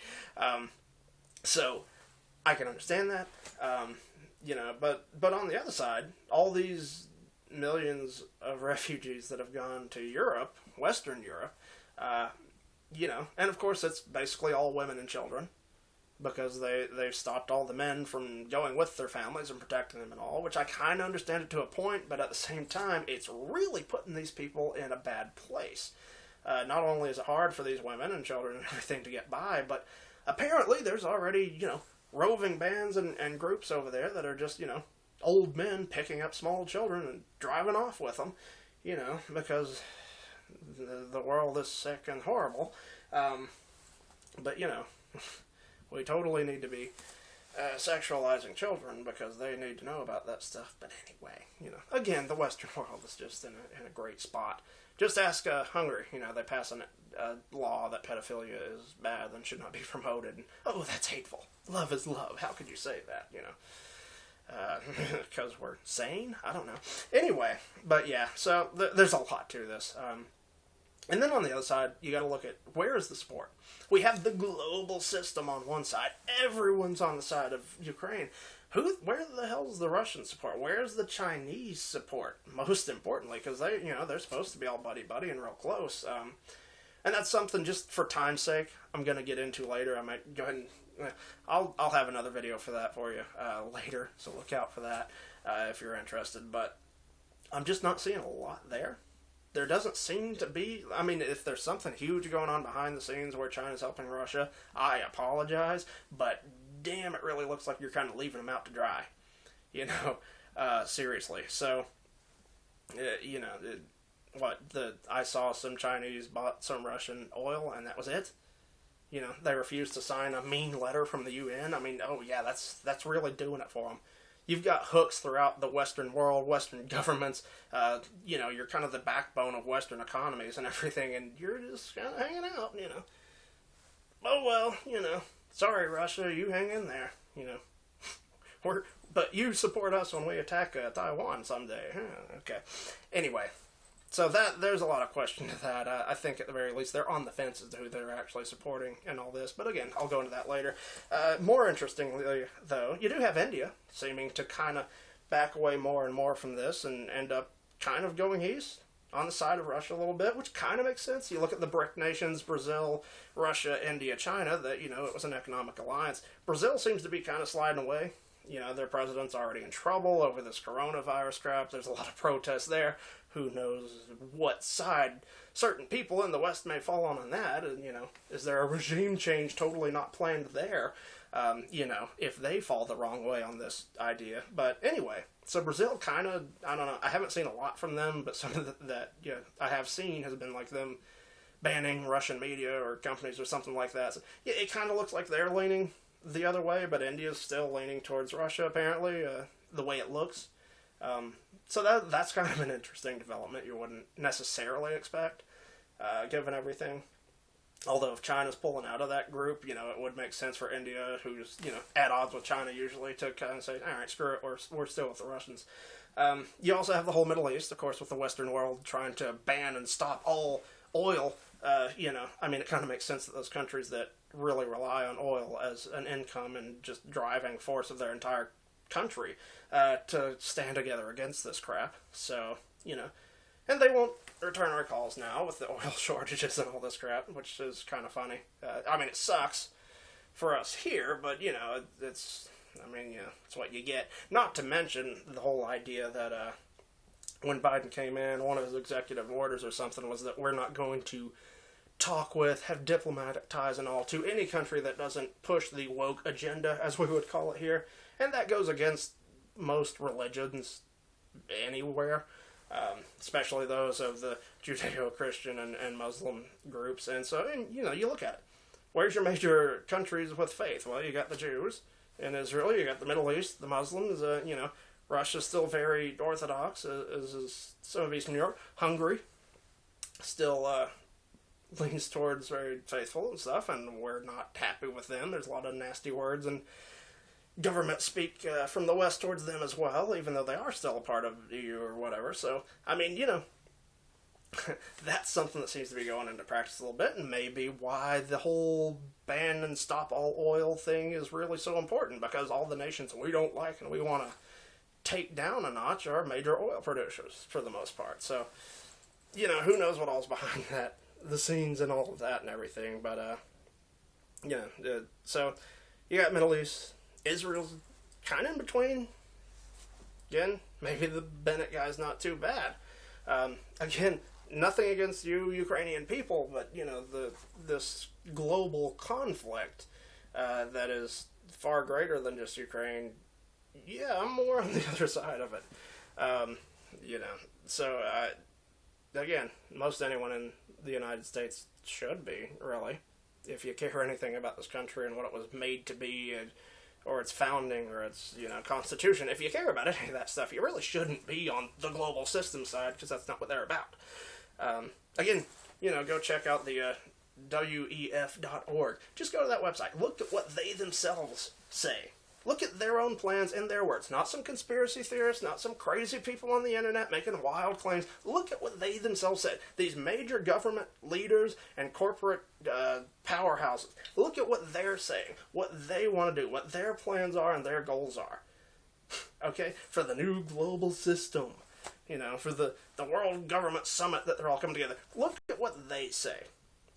so I can understand that. But on the other side, all these millions of refugees that have gone to Europe, Western Europe, and of course it's basically all women and children, because they've stopped all the men from going with their families and protecting them and all, which I kind of understand it to a point, but at the same time, it's really putting these people in a bad place. Not only is it hard for these women and children and everything to get by, but apparently there's already, roving bands and groups over there that are just, old men picking up small children and driving off with them, because the world is sick and horrible. But, we totally need to be sexualizing children because they need to know about that stuff. But anyway, again, the Western world is just in a great spot. Just ask Hungary. They pass a law that pedophilia is bad and should not be promoted. And, oh, that's hateful. Love is love. How could you say that, because we're sane? I don't know. Anyway, but yeah, so there's a lot to this. And then on the other side, you got to look at where is the support. We have the global system on one side. Everyone's on the side of Ukraine. Where the hell is the Russian support? Where's the Chinese support? Most importantly, because they're supposed to be all buddy and real close. And that's something just for time's sake I'm going to get into later. I might go ahead and I'll have another video for that for you later, so look out for that if you're interested. But I'm just not seeing a lot there. There doesn't seem to be, if there's something huge going on behind the scenes where China's helping Russia, I apologize, but damn, it really looks like you're kind of leaving them out to dry, seriously. So, I saw some Chinese bought some Russian oil, and that was it. They refused to sign a mean letter from the UN. Oh yeah, that's really doing it for them. You've got hooks throughout the Western world, Western governments. You're kind of the backbone of Western economies and everything, and you're just kind of hanging out, Oh, well, sorry, Russia, you hang in there, But you support us when we attack Taiwan someday. Okay. Anyway, so there's a lot of question to that. I think at the very least they're on the fence as to who they're actually supporting and all this. But again, I'll go into that later. More interestingly, though, you do have India seeming to kind of back away more and more from this and end up kind of going east on the side of Russia a little bit, which kind of makes sense. You look at the BRIC nations, Brazil, Russia, India, China, that, it was an economic alliance. Brazil seems to be kind of sliding away. Their president's already in trouble over this coronavirus crap. There's a lot of protests there. Who knows what side certain people in the West may fall on that. And, is there a regime change totally not planned there? If they fall the wrong way on this idea. But anyway, so Brazil kind of, I don't know, I haven't seen a lot from them, but some of that I have seen has been like them banning Russian media or companies or something like that. So, yeah, it kind of looks like they're leaning the other way, but India's still leaning towards Russia, apparently, the way it looks. So that's kind of an interesting development you wouldn't necessarily expect, given everything. Although if China's pulling out of that group, it would make sense for India, who's, at odds with China usually, to kind of say, all right, screw it, we're still with the Russians. You also have the whole Middle East, of course, with the Western world trying to ban and stop all oil. It kind of makes sense that those countries that really rely on oil as an income and just driving force of their entire country to stand together against this crap. So, and they won't return our calls now with the oil shortages and all this crap, which is kind of funny. It sucks for us here, but, it's what you get. Not to mention the whole idea that when Biden came in, one of his executive orders or something was that we're not going to talk with, have diplomatic ties and all, to any country that doesn't push the woke agenda, as we would call it here. And that goes against most religions anywhere, especially those of the Judeo-Christian and Muslim groups. And so, you look at it. Where's your major countries with faith? Well, you got the Jews in Israel, you got the Middle East, the Muslims, Russia's still very orthodox, as is some of Eastern Europe. Hungary still leans towards very faithful and stuff, and we're not happy with them. There's a lot of nasty words and government speak from the West towards them as well, even though they are still a part of EU or whatever. So, that's something that seems to be going into practice a little bit, and maybe why the whole ban and stop all oil thing is really so important, because all the nations we don't like and we want to take down a notch are major oil producers for the most part. So, who knows what all's behind that, the scenes and all of that and everything. But, so you got Middle East. Israel's kind of in between. Again, maybe the Bennett guy's not too bad. Again, nothing against you Ukrainian people, but, this global conflict that is far greater than just Ukraine yeah, I'm more on the other side of it. Um, you know, so again, most anyone in the United States should be, really, if you care anything about this country and what it was made to be, or its founding, or its constitution. If you care about any of that stuff, you really shouldn't be on the global system side, because that's not what they're about. Again, go check out the WEF.org. Just go to that website. Look at what they themselves say. Look at their own plans in their words. Not some conspiracy theorists, not some crazy people on the internet making wild claims. Look at what they themselves said. These major government leaders and corporate powerhouses. Look at what they're saying, what they want to do, what their plans are and their goals are. Okay? For the new global system. For the World Government Summit that they're all coming together. Look at what they say.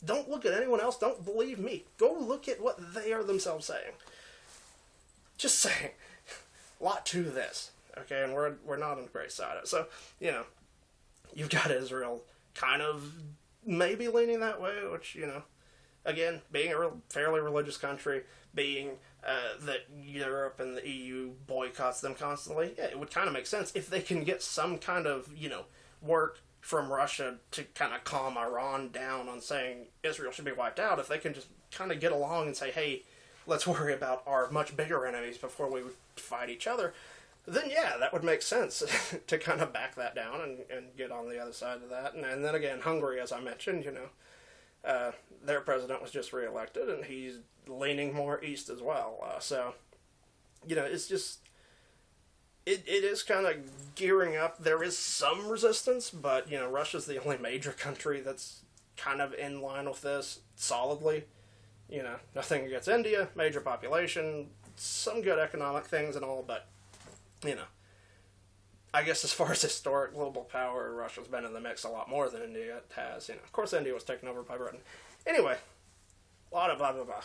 Don't look at anyone else. Don't believe me. Go look at what they are themselves saying. Just saying. A lot to this. Okay, and we're not on the great side of it. So, you've got Israel kind of maybe leaning that way, which, again, being a fairly religious country, being that Europe and the EU boycotts them constantly, yeah, it would kind of make sense if they can get some kind of, work from Russia to kind of calm Iran down on saying Israel should be wiped out. If they can just kind of get along and say, hey, let's worry about our much bigger enemies before we fight each other, then yeah, that would make sense to kind of back that down and get on the other side of that. And then again, Hungary, as I mentioned, their president was just reelected, and he's leaning more east as well. So, it's just, it is kind of gearing up. There is some resistance, but, Russia's the only major country that's kind of in line with this solidly. Nothing against India, major population, some good economic things and all, but, I guess as far as historic global power, Russia's been in the mix a lot more than India has. Of course, India was taken over by Britain. Anyway, a lot of blah, blah, blah.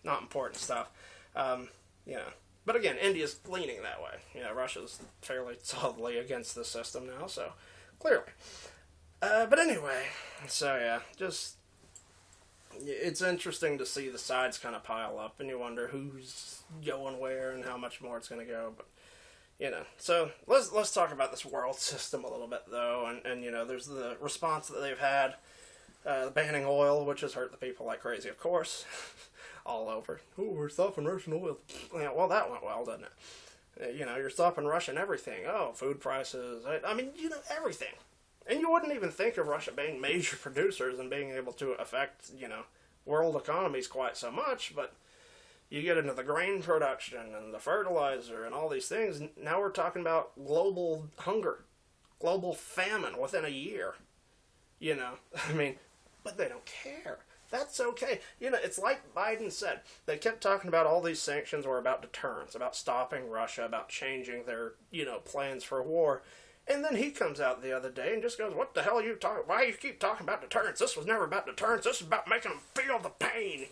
Not important stuff. But again, India's leaning that way. Russia's fairly solidly against the system now, so clearly. But anyway, so yeah, just, it's interesting to see the sides kind of pile up, and you wonder who's going where and how much more it's going to go, but, so let's talk about this world system a little bit, though, and there's the response that they've had, banning oil, which has hurt the people like crazy, of course, all over. Oh, we're stopping Russian oil. Yeah, well, that went well, didn't it? You're stopping Russian everything. Oh, food prices, I mean, everything. And you wouldn't even think of Russia being major producers and being able to affect, world economies quite so much, but you get into the grain production and the fertilizer and all these things. Now we're talking about global hunger, global famine within a year. I mean, but they don't care. That's okay. It's like Biden said. They kept talking about all these sanctions were about deterrence, about stopping Russia, about changing their, plans for war. And then he comes out the other day and just goes, what the hell are you talking? Why you keep talking about deterrence? This was never about deterrence. This is about making them feel the pain,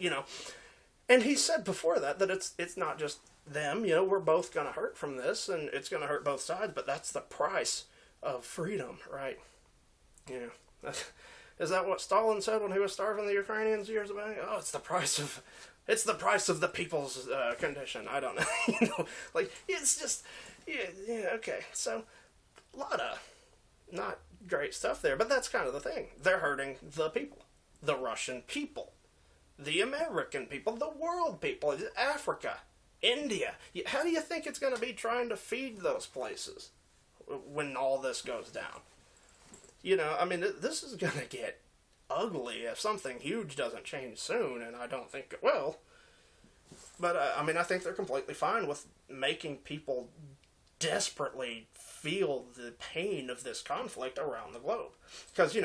And he said before that it's not just them, we're both going to hurt from this, and it's going to hurt both sides, but that's the price of freedom, right? Is that what Stalin said when he was starving the Ukrainians years ago? Oh, it's the price of the people's condition. I don't know. It's just, yeah, okay. So, a lot of not great stuff there, but that's kind of the thing. They're hurting the people. The Russian people. The American people. The world people. Africa. India. How do you think it's going to be trying to feed those places when all this goes down? This is going to get ugly if something huge doesn't change soon, and I don't think it will. But, I think they're completely fine with making people desperately feel the pain of this conflict around the globe. Because,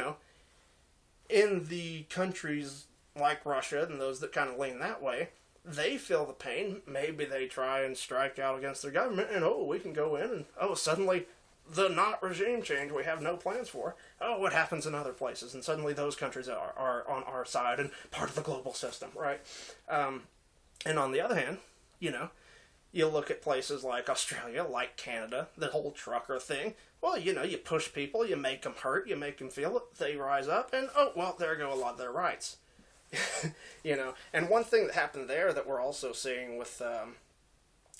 in the countries like Russia and those that kind of lean that way, they feel the pain. Maybe they try and strike out against their government, and, we can go in, and, suddenly the not regime change we have no plans for. Oh, what happens in other places? And suddenly those countries are on our side and part of the global system, right? And on the other hand, you look at places like Australia, like Canada, the whole trucker thing. Well, you push people, you make them hurt, you make them feel it, they rise up, and, there go a lot of their rights. And one thing that happened there that we're also seeing with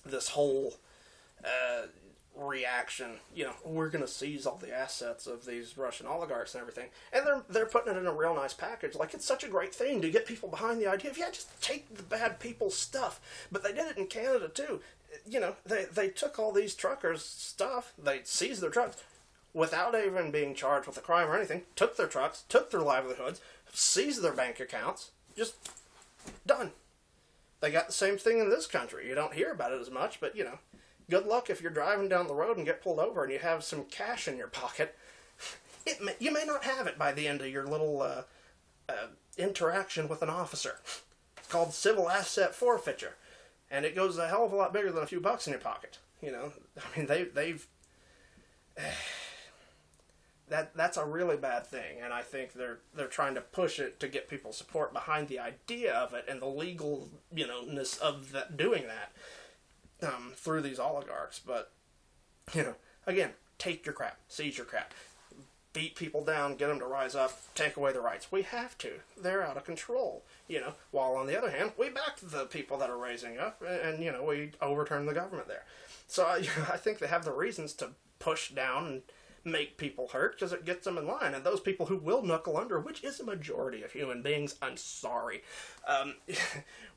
this whole reaction. We're going to seize all the assets of these Russian oligarchs and everything, and they're putting it in a real nice package. Like, it's such a great thing to get people behind the idea of, yeah, just take the bad people's stuff. But they did it in Canada too. They took all these truckers' stuff, they seized their trucks without even being charged with a crime or anything. Took their trucks, took their livelihoods, seized their bank accounts, just done. They got the same thing in this country. You don't hear about it as much, but good luck if you're driving down the road and get pulled over and you have some cash in your pocket. You may not have it by the end of your little interaction with an officer. It's called civil asset forfeiture, and it goes a hell of a lot bigger than a few bucks in your pocket. I mean, they've that's a really bad thing, and I think they're trying to push it to get people's support behind the idea of it and the legalness of doing that. Through these oligarchs. But, again, take your crap, seize your crap, beat people down, get them to rise up, take away their rights. We have to. They're out of control, while on the other hand, we back the people that are raising up, and we overturn the government there. So I think they have the reasons to push down and make people hurt, because it gets them in line. And those people who will knuckle under, which is a majority of human beings, I'm sorry,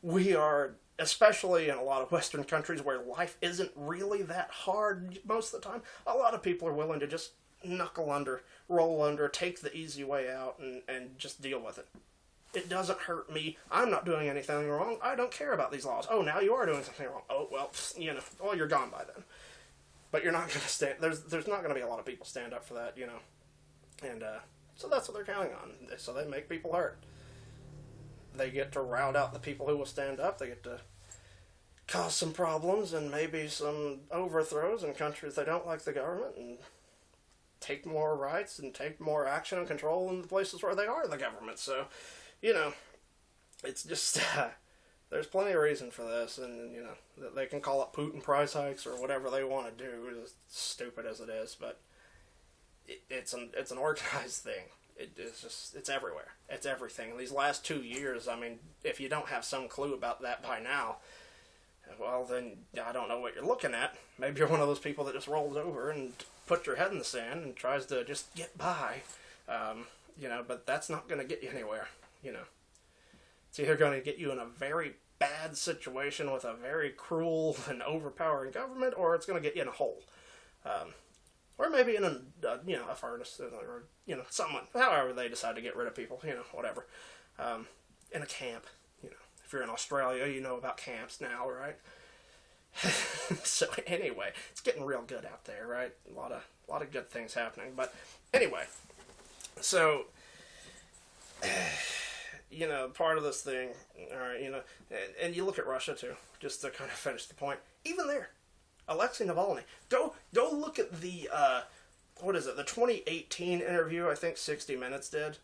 we are, especially in a lot of Western countries where life isn't really that hard most of the time, a lot of people are willing to just knuckle under, roll under, take the easy way out, and just deal with it. It doesn't hurt me. I'm not doing anything wrong. I don't care about these laws. Oh, now you are doing something wrong. Oh, well, well, you're gone by then. But you're not going to stand, there's not going to be a lot of people stand up for that, And so that's what they're counting on. So they make people hurt. They get to round out the people who will stand up. They get to cause some problems and maybe some overthrows in countries they don't like the government, and take more rights and take more action and control in the places where they are the government. So, it's just, there's plenty of reason for this, and, that they can call it Putin price hikes or whatever they want to do, as stupid as it is, but it's an organized thing. It's everywhere. It's everything. These last 2 years, I mean, if you don't have some clue about that by now, well, then I don't know what you're looking at. Maybe you're one of those people that just rolls over and puts your head in the sand and tries to just get by, but that's not going to get you anywhere, It's either going to get you in a very bad situation with a very cruel and overpowering government, or it's going to get you in a hole. Or maybe in a furnace, or, someone, however they decide to get rid of people, whatever. In a camp, if you're in Australia, you know about camps now, right? So anyway, it's getting real good out there, right? A lot of good things happening. But anyway, so, part of this thing, all right, and you look at Russia too, just to kind of finish the point. Even there, Alexei Navalny. Go look at the, the 2018 interview, I think 60 Minutes did.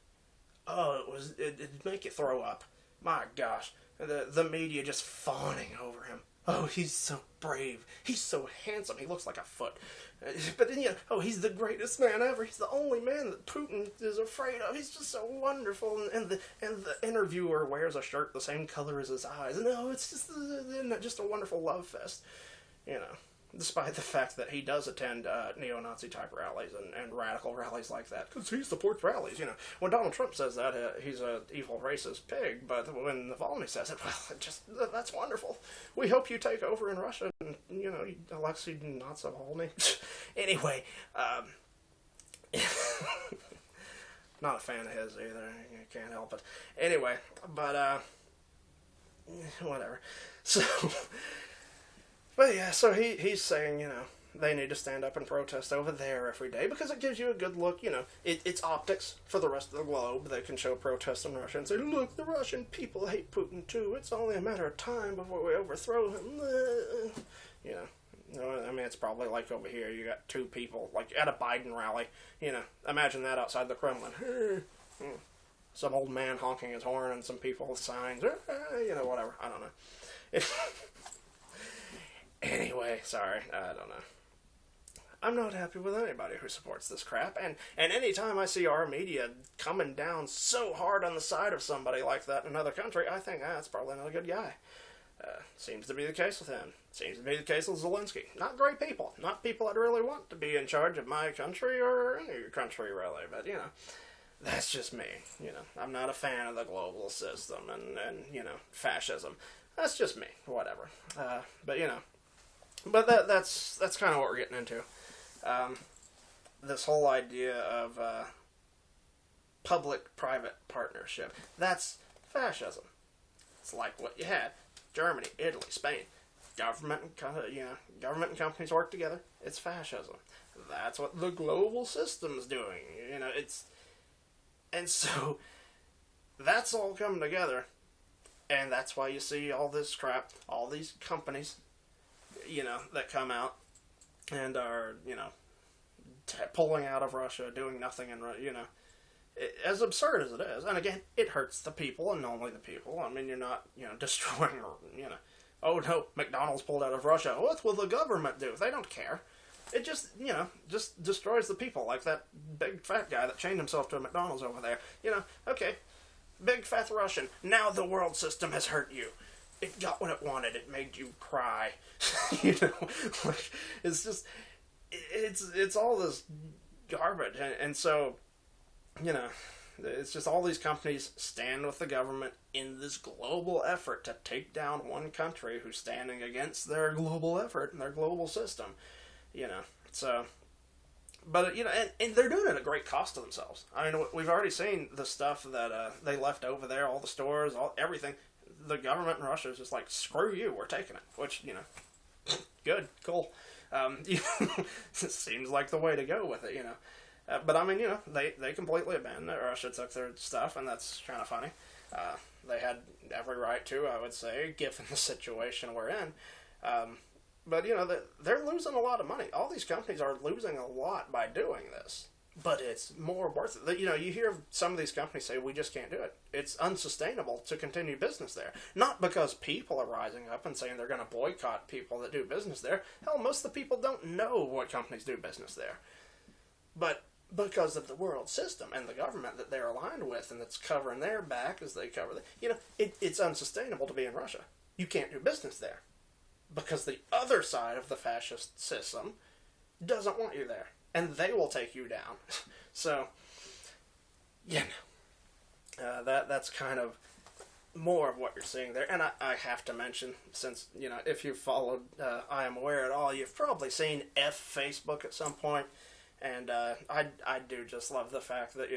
Oh, it'd make you throw up. My gosh. The media just fawning over him. Oh, he's so brave. He's so handsome. He looks like a foot. But then, he's the greatest man ever. He's the only man that Putin is afraid of. He's just so wonderful. And the interviewer wears a shirt the same color as his eyes. And it's just a wonderful love fest. Despite the fact that he does attend neo-Nazi type rallies and radical rallies like that, because he supports rallies. When Donald Trump says that, he's an evil racist pig, but when Navalny says it, well, that's wonderful. We hope you take over in Russia, and Alexei not so Navalny. Anyway, not a fan of his either. I can't help it. Anyway, but whatever. So. But yeah, so he's saying, they need to stand up and protest over there every day, because it gives you a good look, it's optics for the rest of the globe. They can show protests in Russia and say, look, the Russian people hate Putin too. It's only a matter of time before we overthrow him. I mean, it's probably like over here, you got two people, like at a Biden rally, imagine that outside the Kremlin. Some old man honking his horn and some people with signs, whatever, I don't know. Anyway, sorry, I don't know. I'm not happy with anybody who supports this crap, and anytime I see our media coming down so hard on the side of somebody like that in another country, I think, that's probably not a good guy. Seems to be the case with him. Seems to be the case with Zelensky. Not great people. Not people I'd really want to be in charge of my country or any country, really. But, that's just me. I'm not a fan of the global system and fascism. That's just me. Whatever. But that's kind of what we're getting into. This whole idea of public-private partnership. That's fascism. It's like what you had. Germany, Italy, Spain. Government and companies work together. It's fascism. That's what the global system's doing. And so that's all coming together, and that's why you see all this crap, all these companies, that come out and are, pulling out of Russia, doing nothing, and as absurd as it is, and again, it hurts the people and only the people. I mean, you're not, destroying, oh no, McDonald's pulled out of Russia. What will the government do? They don't care. It just, just destroys the people, like that big fat guy that chained himself to a McDonald's over there. Okay, big fat Russian. Now the world system has hurt you. It got what it wanted. It made you cry. Like, it's just, it's all this garbage, and so, it's just all these companies stand with the government in this global effort to take down one country who's standing against their global effort and their global system. So, but, and they're doing it at great cost to themselves. I mean, we've already seen the stuff that they left over there, all the stores, everything. The government in Russia is just like, screw you, we're taking it. Which, good, cool. It seems like the way to go with it, But, I mean, they completely abandoned it. Russia took their stuff, and that's kind of funny. They had every right to, I would say, given the situation we're in. But, they're losing a lot of money. All these companies are losing a lot by doing this. But it's more worth it. You hear some of these companies say, we just can't do it. It's unsustainable to continue business there. Not because people are rising up and saying they're going to boycott people that do business there. Hell, most of the people don't know what companies do business there. But because of the world system and the government that they're aligned with and that's covering their back as they cover it's unsustainable to be in Russia. You can't do business there. Because the other side of the fascist system doesn't want you there. And they will take you down. So, that's kind of more of what you're seeing there. And I have to mention, since, if you've followed I Am Aware at all, you've probably seen Facebook at some point. And I do just love the fact that,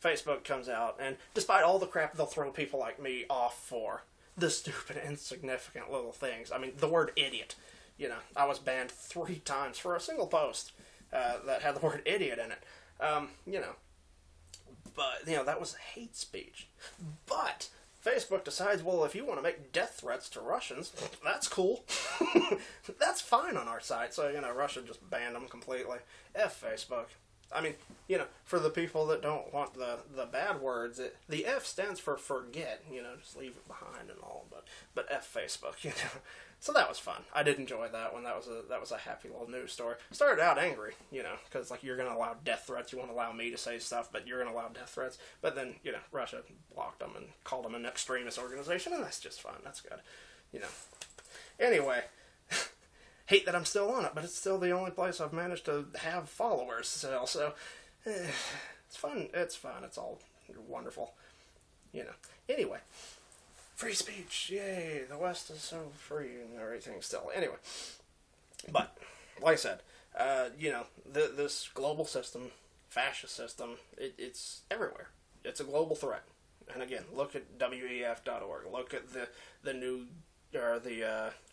Facebook comes out, and despite all the crap they'll throw people like me off for, the stupid, insignificant little things. I mean, the word idiot. I was banned 3 times for a single post that had the word idiot in it. But, that was hate speech. But Facebook decides, well, if you want to make death threats to Russians, that's cool. That's fine on our site. So, Russia just banned them completely. F Facebook. I mean, for the people that don't want the bad words, the F stands for forget, just leave it behind and all, but F Facebook, So that was fun. I did enjoy that one. That was a happy little news story. Started out angry, because like you're going to allow death threats. You won't allow me to say stuff, but you're going to allow death threats. But then, Russia blocked them and called them an extremist organization, and that's just fun. That's good, Anyway, hate that I'm still on it, but it's still the only place I've managed to have followers still. So it's fun. It's fun. It's all wonderful, Anyway. Free speech, yay, the West is so free and everything still. Anyway, but, like I said, this global system, fascist system, it's everywhere. It's a global threat. And again, look at WEF.org, look at the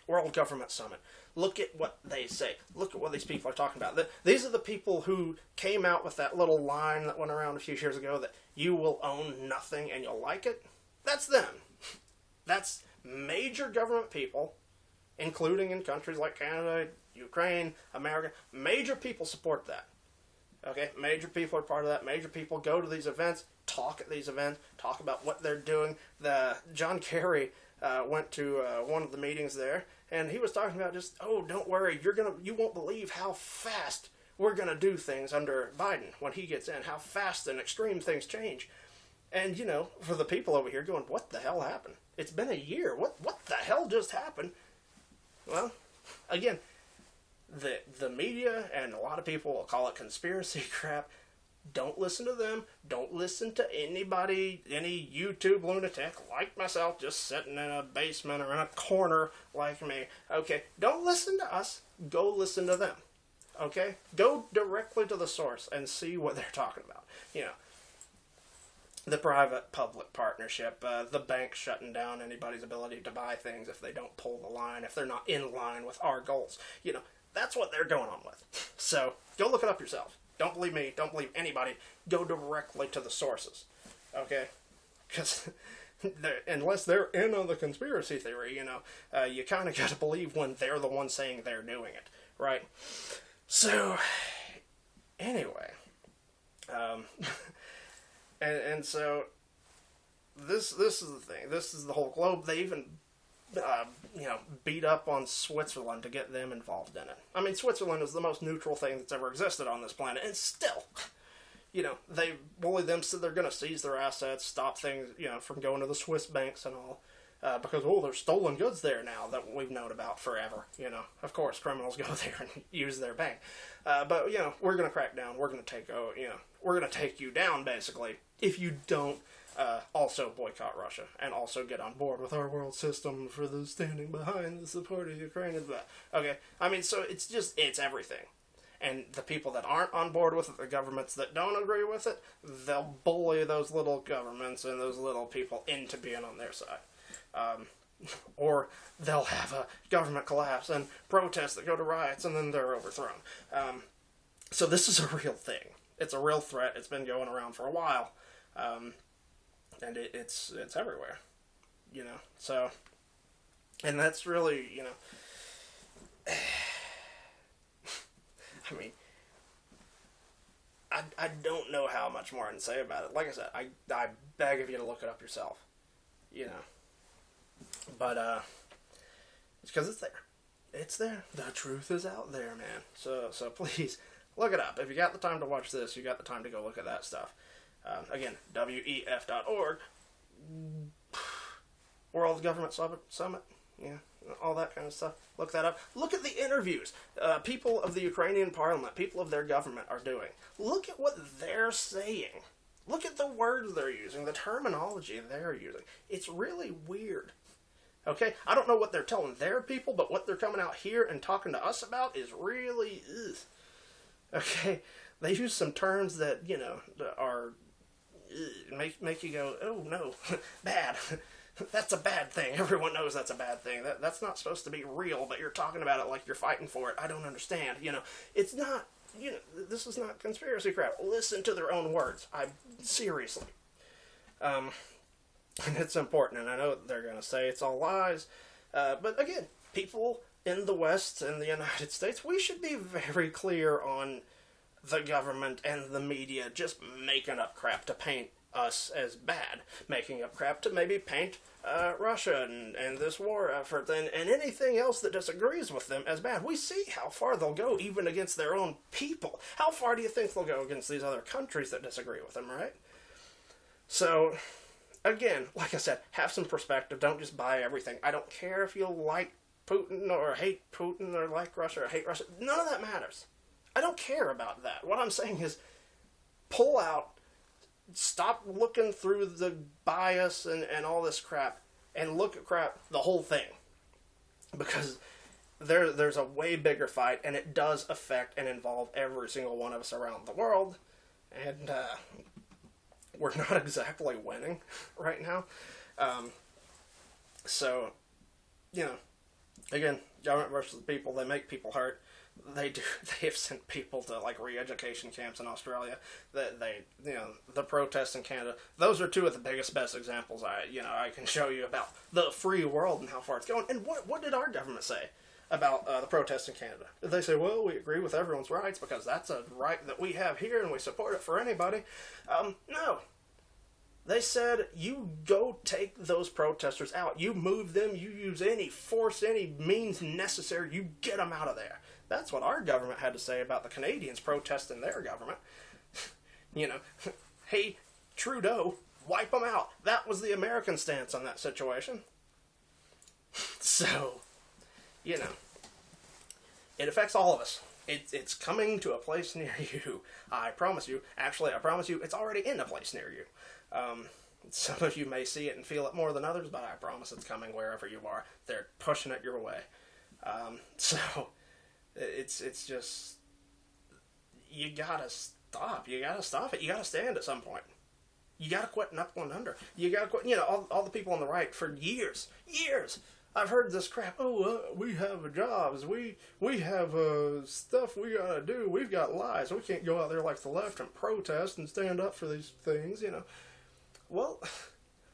World Government Summit. Look at what they say. Look at what these people are talking about. These are the people who came out with that little line that went around a few years ago that you will own nothing and you'll like it. That's them. That's major government people, including in countries like Canada, Ukraine, America. Major people support that. Okay? Major people are part of that. Major people go to these events, talk at these events, talk about what they're doing. John Kerry went to one of the meetings there, and he was talking about just, don't worry, you won't believe how fast we're going to do things under Biden when he gets in, how fast and extreme things change. And, you know, for the people over here going, what the hell happened? It's been a year. What the hell just happened? Well, again, the media and a lot of people will call it conspiracy crap. Don't listen to them. Don't listen to anybody, any YouTube lunatic like myself, just sitting in a basement or in a corner like me. Okay, don't listen to us. Go listen to them. Okay? Go directly to the source and see what they're talking about. You know, the private-public partnership, the bank shutting down anybody's ability to buy things if they don't pull the line, if they're not in line with our goals. You know, that's what they're going on with. So, go look it up yourself. Don't believe me. Don't believe anybody. Go directly to the sources. Okay? Because unless they're in on the conspiracy theory, you know, you kind of got to believe when they're the ones saying they're doing it. Right? So, anyway. And so, this is the thing. This is the whole globe. They even, you know, beat up on Switzerland to get them involved in it. I mean, Switzerland is the most neutral thing that's ever existed on this planet, and still, you know, they bully them, so they're going to seize their assets, stop things, you know, from going to the Swiss banks and all, because, oh, there's stolen goods there now that we've known about forever, you know. Of course, criminals go there and use their bank. But, you know, we're going to crack down. We're going to take, you know, we're going to take you down, basically, if you don't also boycott Russia and also get on board with our world system for the standing behind the support of Ukraine. Okay, I mean, so it's everything. And the people that aren't on board with it, the governments that don't agree with it, they'll bully those little governments and those little people into being on their side. Or they'll have a government collapse and protests that go to riots and then they're overthrown. So this is a real thing. It's a real threat. It's been going around for a while. And it's everywhere, you know, so, and that's really, you know, I mean, I don't know how much more I can say about it. Like I said, I beg of you to look it up yourself, you know, but, it's because it's there. It's there. The truth is out there, man. So please, look it up. If you got the time to watch this, you got the time to go look at that stuff. Again, WEF.org, World Government Summit, yeah, all that kind of stuff. Look that up. Look at the interviews people of the Ukrainian parliament, people of their government are doing. Look at what they're saying. Look at the words they're using, the terminology they're using. It's really weird. Okay? I don't know what they're telling their people, but what they're coming out here and talking to us about is really, okay? They use some terms that, you know, are make you go, oh no, bad. That's a bad thing. Everyone knows that's a bad thing. That's not supposed to be real, but you're talking about it like you're fighting for it. I don't understand. You know, it's not, you know, this is not conspiracy crap. Listen to their own words. Seriously. And it's important, and I know they're going to say it's all lies. But again, people in the West and the United States, we should be very clear on the government and the media just making up crap to paint us as bad, making up crap to maybe paint Russia and this war effort and anything else that disagrees with them as bad. We see how far they'll go even against their own people. How far do you think they'll go against these other countries that disagree with them, right? So, again, like I said, have some perspective. Don't just buy everything. I don't care if you like Putin or hate Putin or like Russia or hate Russia. None of that matters. I don't care about that. What I'm saying is pull out, stop looking through the bias and all this crap, and look at crap, the whole thing. Because there's a way bigger fight, and it does affect and involve every single one of us around the world. And we're not exactly winning right now. So, you know, again, government versus the people, they make people hurt. They have sent people to, like, re-education camps in Australia. They, you know, the protests in Canada. Those are two of the best examples I can show you about the free world and how far it's going. And what did our government say about the protests in Canada? Did they say, well, we agree with everyone's rights because that's a right that we have here and we support it for anybody? No. They said, you go take those protesters out. You move them. You use any force, any means necessary. You get them out of there. That's what our government had to say about the Canadians protesting their government. You know, hey, Trudeau, wipe them out. That was the American stance on that situation. So, you know, it affects all of us. It's coming to a place near you. I promise you. Actually, I promise you, it's already in a place near you. Some of you may see it and feel it more than others, but I promise it's coming wherever you are. They're pushing it your way. So, it's just, you gotta stop. You gotta stop it. You gotta stand at some point. You gotta quit knuckling under. You gotta quit, all the people on the right for years, I've heard this crap. Oh, we have jobs. We have stuff we gotta do. We've got lives. We can't go out there like the left and protest and stand up for these things, Well,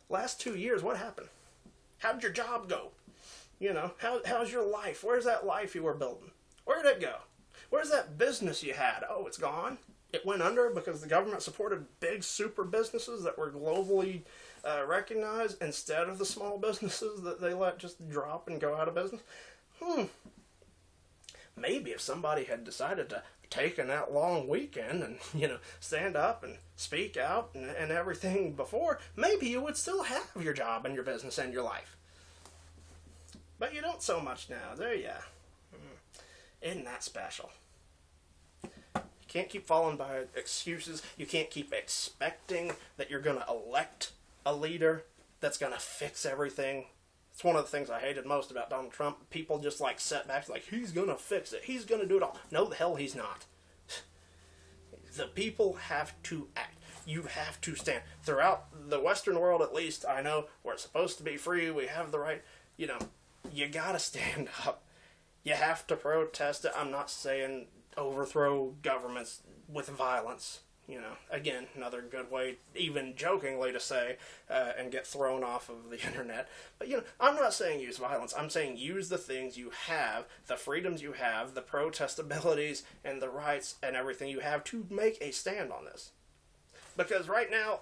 last 2 years, what happened? How'd your job go? How's your life? Where's that life you were building? Where'd it go? Where's that business you had? Oh, it's gone? It went under because the government supported big super businesses that were globally recognized instead of the small businesses that they let just drop and go out of business? Maybe if somebody had decided to take that long weekend and, stand up and speak out and everything before, maybe you would still have your job and your business and your life. But you don't so much now, do ya? Isn't that special? You can't keep falling by excuses. You can't keep expecting that you're going to elect a leader that's going to fix everything. It's one of the things I hated most about Donald Trump. People just like setbacks, like, he's going to fix it. He's going to do it all. No, the hell he's not. The people have to act. You have to stand. Throughout the Western world, at least, I know, where it's supposed to be free, we have the right, you got to stand up. You have to protest it. I'm not saying overthrow governments with violence. Again, another good way, even jokingly, to say and get thrown off of the internet. But, I'm not saying use violence. I'm saying use the things you have, the freedoms you have, the protest abilities, and the rights and everything you have to make a stand on this. Because right now,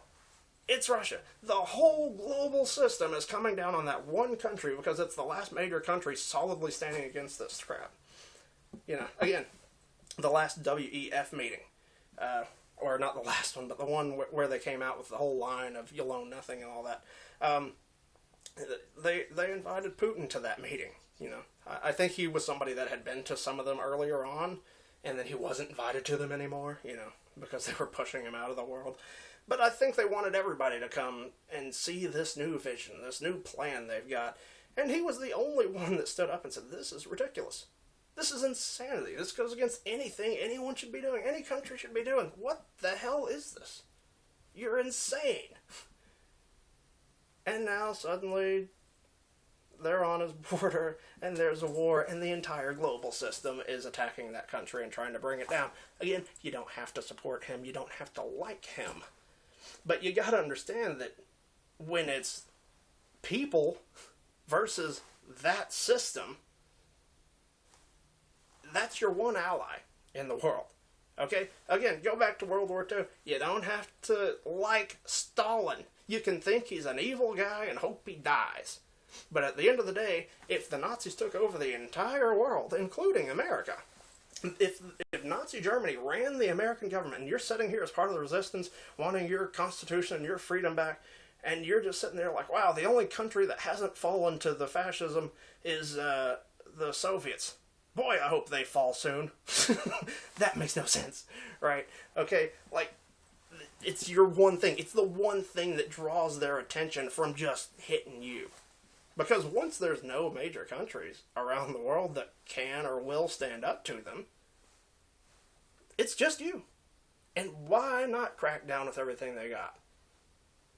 it's Russia. The whole global system is coming down on that one country because it's the last major country solidly standing against this crap. Again, the last WEF meeting. Or not the last one, but the one where they came out with the whole line of you'll own nothing and all that. They invited Putin to that meeting. I think he was somebody that had been to some of them earlier on, and then he wasn't invited to them anymore, because they were pushing him out of the world. But I think they wanted everybody to come and see this new vision, this new plan they've got. And he was the only one that stood up and said, this is ridiculous. This is insanity. This goes against anything anyone should be doing. Any country should be doing. What the hell is this? You're insane. And now suddenly they're on his border and there's a war and the entire global system is attacking that country and trying to bring it down. Again, you don't have to support him. You don't have to like him. But you got to understand that when it's people versus that system, that's your one ally in the world. Okay? Again, go back to World War II. You don't have to like Stalin. You can think he's an evil guy and hope he dies. But at the end of the day, if the Nazis took over the entire world, including America, if Nazi Germany ran the American government and you're sitting here as part of the resistance, wanting your constitution and your freedom back, and you're just sitting there like, wow, the only country that hasn't fallen to the fascism is the Soviets. Boy, I hope they fall soon. That makes no sense, right? Okay, it's your one thing. It's the one thing that draws their attention from just hitting you. Because once there's no major countries around the world that can or will stand up to them, it's just you. And why not crack down with everything they got?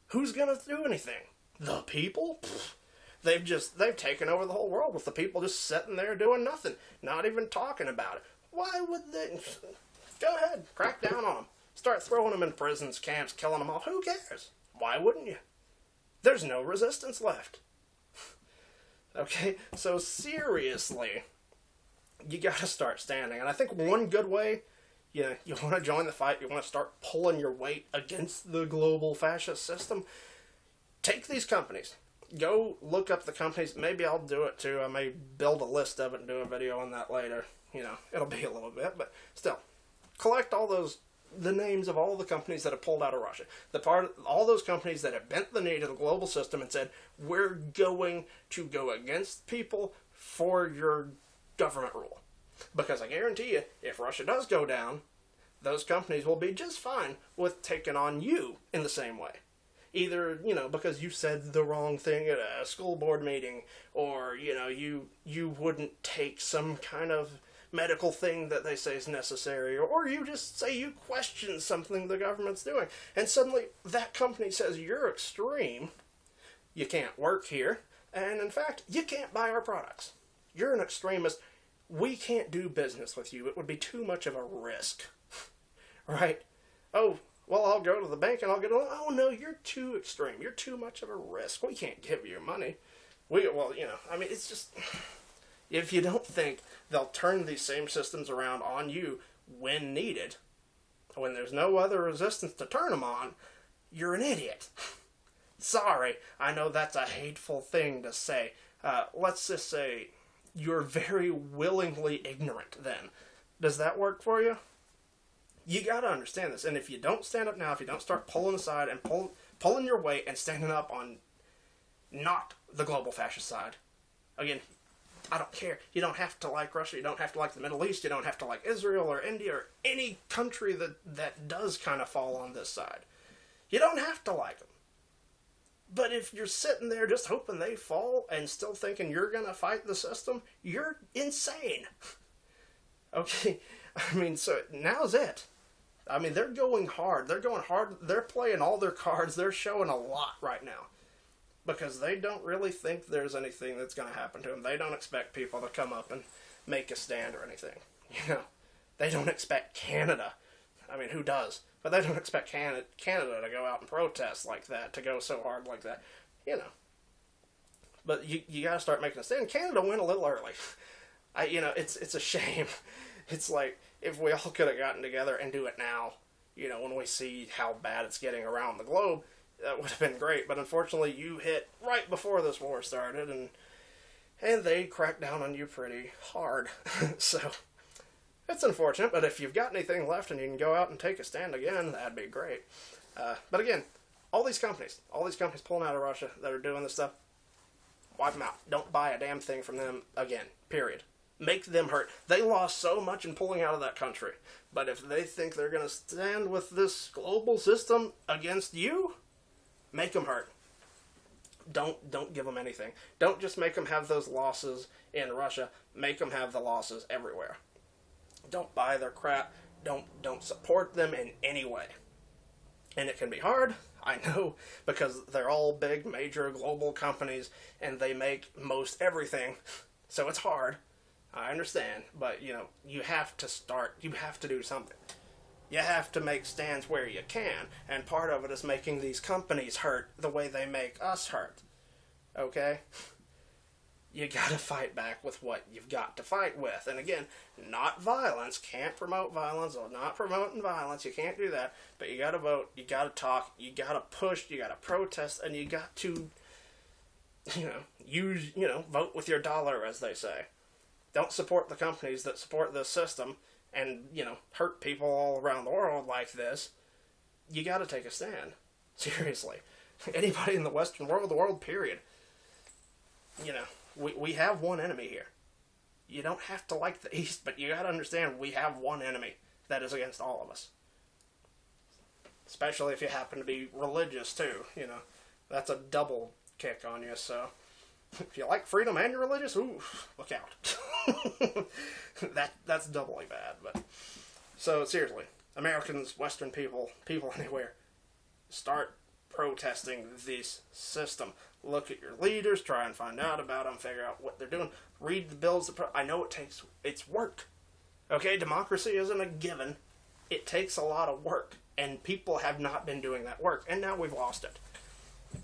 Who's going to do anything? The people? Pfft. They've taken over the whole world with the people just sitting there doing nothing, not even talking about it. Why would they? Go ahead, crack down on them. Start throwing them in prisons, camps, killing them all. Who cares? Why wouldn't you? There's no resistance left. Okay, so seriously, you got to start standing. And I think one good way, you want to join the fight, you want to start pulling your weight against the global fascist system, take these companies. Go look up the companies. Maybe I'll do it too. I may build a list of it and do a video on that later. It'll be a little bit, but still. Collect all those the names of all the companies that have pulled out of Russia. All those companies that have bent the knee to the global system and said, we're going to go against people for your government rule. Because I guarantee you, if Russia does go down, those companies will be just fine with taking on you in the same way. Either, because you said the wrong thing at a school board meeting, or, you wouldn't take some kind of medical thing that they say is necessary, or you just say you question something the government's doing, and suddenly that company says you're extreme, you can't work here, and in fact, you can't buy our products. You're an extremist. We can't do business with you. It would be too much of a risk. Right? Oh, well, I'll go to the bank and I'll get on. Oh, no, you're too extreme. You're too much of a risk. We can't give you money. It's just, if you don't think they'll turn these same systems around on you when needed, when there's no other resistance to turn them on, you're an idiot. Sorry, I know that's a hateful thing to say. Let's just say you're very willingly ignorant then. Does that work for you? You got to understand this. And if you don't stand up now, if you don't start pulling aside and pulling your weight and standing up on not the global fascist side, again, I don't care. You don't have to like Russia. You don't have to like the Middle East. You don't have to like Israel or India or any country that does kind of fall on this side. You don't have to like them. But if you're sitting there just hoping they fall and still thinking you're going to fight the system, you're insane. Okay? So now's it. They're going hard. They're going hard. They're playing all their cards. They're showing a lot right now. Because they don't really think there's anything that's going to happen to them. They don't expect people to come up and make a stand or anything. They don't expect Canada. Who does? But they don't expect Canada to go out and protest like that, to go so hard like that. But you got to start making a stand. Canada went a little early. It's a shame. It's like, if we all could have gotten together and do it now, when we see how bad it's getting around the globe, that would have been great. But unfortunately, you hit right before this war started, and they cracked down on you pretty hard. So, it's unfortunate, but if you've got anything left and you can go out and take a stand again, that'd be great. But again, all these companies pulling out of Russia that are doing this stuff, wipe them out. Don't buy a damn thing from them again, period. Make them hurt. They lost so much in pulling out of that country. But if they think they're going to stand with this global system against you, make them hurt. Don't give them anything. Don't just make them have those losses in Russia. Make them have the losses everywhere. Don't buy their crap. Don't support them in any way. And it can be hard, I know, because they're all big, major global companies, and they make most everything. So it's hard. I understand, but, you have to start. You have to do something. You have to make stands where you can, and part of it is making these companies hurt the way they make us hurt. Okay? You gotta fight back with what you've got to fight with. And again, not violence. Can't promote violence. Or not promoting violence. You can't do that. But you gotta vote. You gotta talk. You gotta push. You gotta protest. And you got to, vote with your dollar, as they say. Don't support the companies that support this system and, hurt people all around the world like this. You got to take a stand. Seriously. Anybody in the Western world, the world, period. We have one enemy here. You don't have to like the East, but you got to understand we have one enemy that is against all of us. Especially if you happen to be religious, too. That's a double kick on you, so... If you like freedom and you're religious, ooh, look out. That's doubly bad. But so seriously, Americans, Western people anywhere, start protesting this system. Look at your leaders, try and find out about them, figure out what they're doing, read the bills. I know it's work. Okay, democracy isn't a given. It takes a lot of work, and people have not been doing that work, and now we've lost it.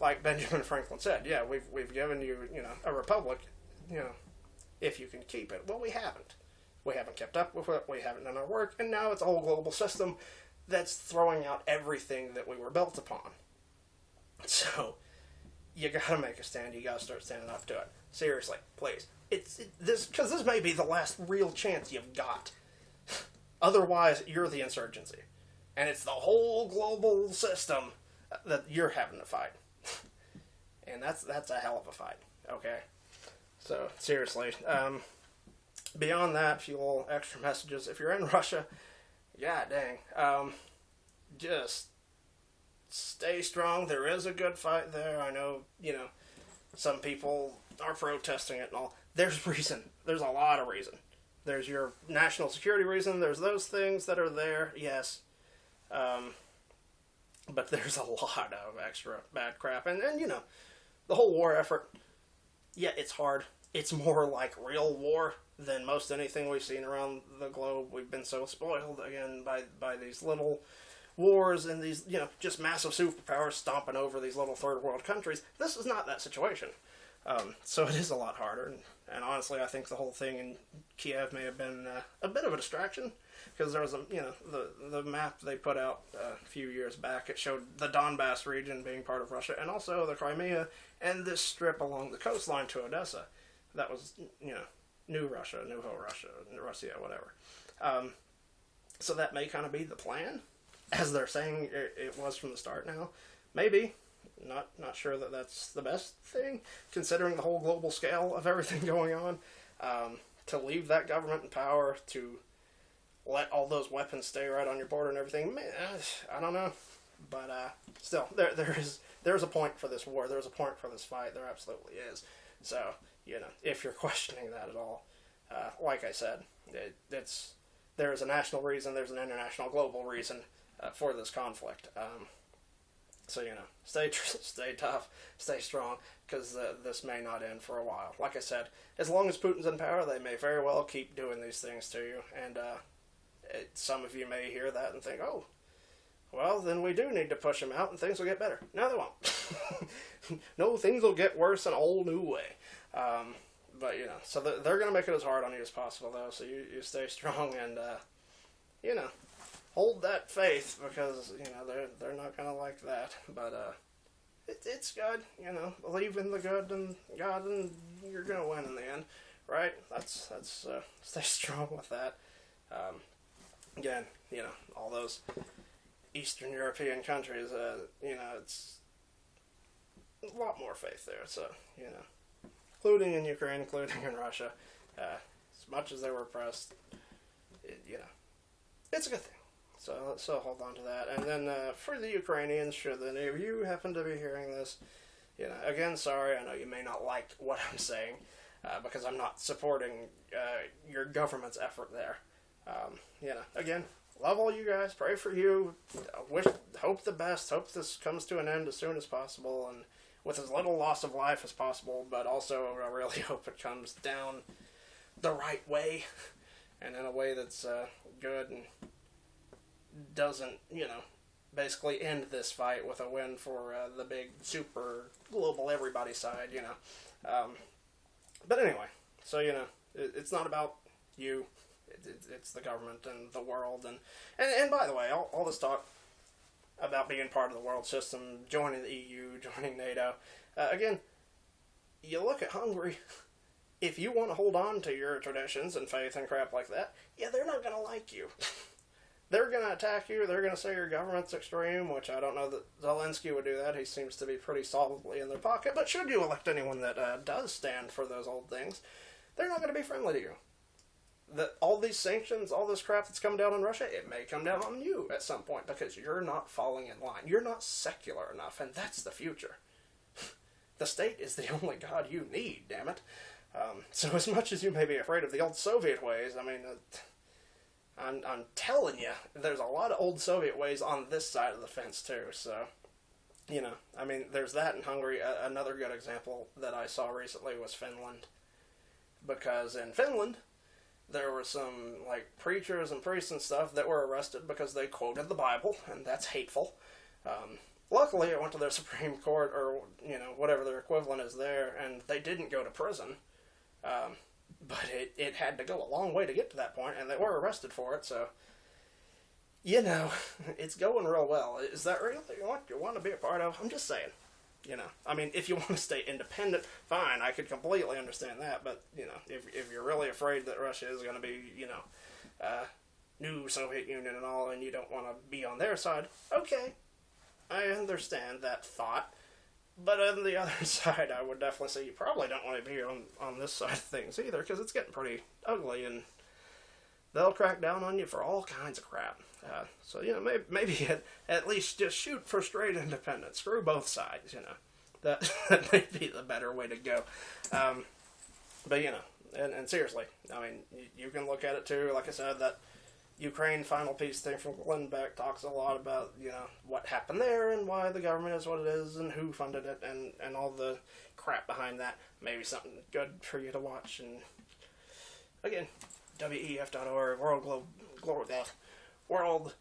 Like Benjamin Franklin said, yeah, we've given you, a republic, if you can keep it. Well, we haven't. We haven't kept up with it. We haven't done our work. And now it's a whole global system that's throwing out everything that we were built upon. So, you gotta make a stand. You gotta start standing up to it. Seriously, please. Because this may be the last real chance you've got. Otherwise, you're the insurgency. and it's the whole global system that you're having to fight. And that's a hell of a fight, okay? So, seriously, beyond that, a few little extra messages. If you're in Russia, god dang, just stay strong. There is a good fight there. I know, some people are protesting it and all. There's reason. There's a lot of reason. There's your national security reason. There's those things that are there, yes. But there's a lot of extra bad crap. And the whole war effort, yeah, it's hard. It's more like real war than most anything we've seen around the globe. We've been so spoiled, again, by these little wars and these, just massive superpowers stomping over these little third world countries. This is not that situation. So it is a lot harder. And honestly, I think the whole thing in Kiev may have been a bit of a distraction. Because there was the map they put out a few years back. It showed the Donbass region being part of Russia, and also the Crimea, and this strip along the coastline to Odessa. That was, New Russia, Russia, whatever. So that may kind of be the plan, as they're saying it was from the start now. Maybe. Not sure that that's the best thing, considering the whole global scale of everything going on. To leave that government in power, to let all those weapons stay right on your border and everything. Man, I don't know. But still, there's a point for this war. There's a point for this fight. There absolutely is. So, if you're questioning that at all, like I said, there's a national reason, there's an international global reason for this conflict. So, stay tough, stay strong, because this may not end for a while. Like I said, as long as Putin's in power, they may very well keep doing these things to you, and some of you may hear that and think, oh, well, then we do need to push him out and things will get better. No, they won't. No, things will get worse in a whole new way. But, so they're going to make it as hard on you as possible, though, so you stay strong and, hold that faith, because, they're not going to like that. But, it's good, believe in the good and God, and you're going to win in the end, right? That's stay strong with that. Again, all those Eastern European countries, it's a lot more faith there, so, including in Ukraine, including in Russia, as much as they were oppressed, it's a good thing. So hold on to that. And then for the Ukrainians, should any of you happen to be hearing this, again, sorry, I know you may not like what I'm saying, because I'm not supporting your government's effort there. Again, love all you guys, pray for you, hope the best, hope this comes to an end as soon as possible, and with as little loss of life as possible, but also I really hope it comes down the right way, and in a way that's good, and doesn't, basically end this fight with a win for the big, super, global, everybody side, But anyway, so, it's not about you. It's the government and the world. And by the way, all this talk about being part of the world system, joining the EU, joining NATO, again, you look at Hungary. If you want to hold on to your traditions and faith and crap like that, yeah, they're not going to like you. They're going to attack you. They're going to say your government's extreme, which I don't know that Zelensky would do that. He seems to be pretty solidly in their pocket. But should you elect anyone that does stand for those old things, they're not going to be friendly to you. All these sanctions, all this crap that's come down on Russia, it may come down on you at some point because you're not falling in line. You're not secular enough, and that's the future. The state is the only God you need, damn it. So as much as you may be afraid of the old Soviet ways, I mean, I'm telling you, there's a lot of old Soviet ways on this side of the fence too, so, I mean, there's that in Hungary. Another good example that I saw recently was Finland. Because in Finland, there were some, preachers and priests and stuff that were arrested because they quoted the Bible, and that's hateful. Luckily, it went to their Supreme Court, or, whatever their equivalent is there, and they didn't go to prison. But it had to go a long way to get to that point, and they were arrested for it, so, it's going real well. Is that really what you want to be a part of? I'm just saying. I mean, if you want to stay independent, fine, I could completely understand that, but, if you're really afraid that Russia is going to be, new Soviet Union and all, and you don't want to be on their side. Okay, I understand that thought. But on the other side, I would definitely say you probably don't want to be on this side of things either, because it's getting pretty ugly, and they'll crack down on you for all kinds of crap. So, maybe at least just shoot for straight independence. Screw both sides, That may be the better way to go. But, and seriously, I mean, you can look at it too. Like I said, that Ukraine final peace thing from Glenn Beck talks a lot about, what happened there and why the government is what it is and who funded it and all the crap behind that. Maybe something good for you to watch. And again, WEF.org, World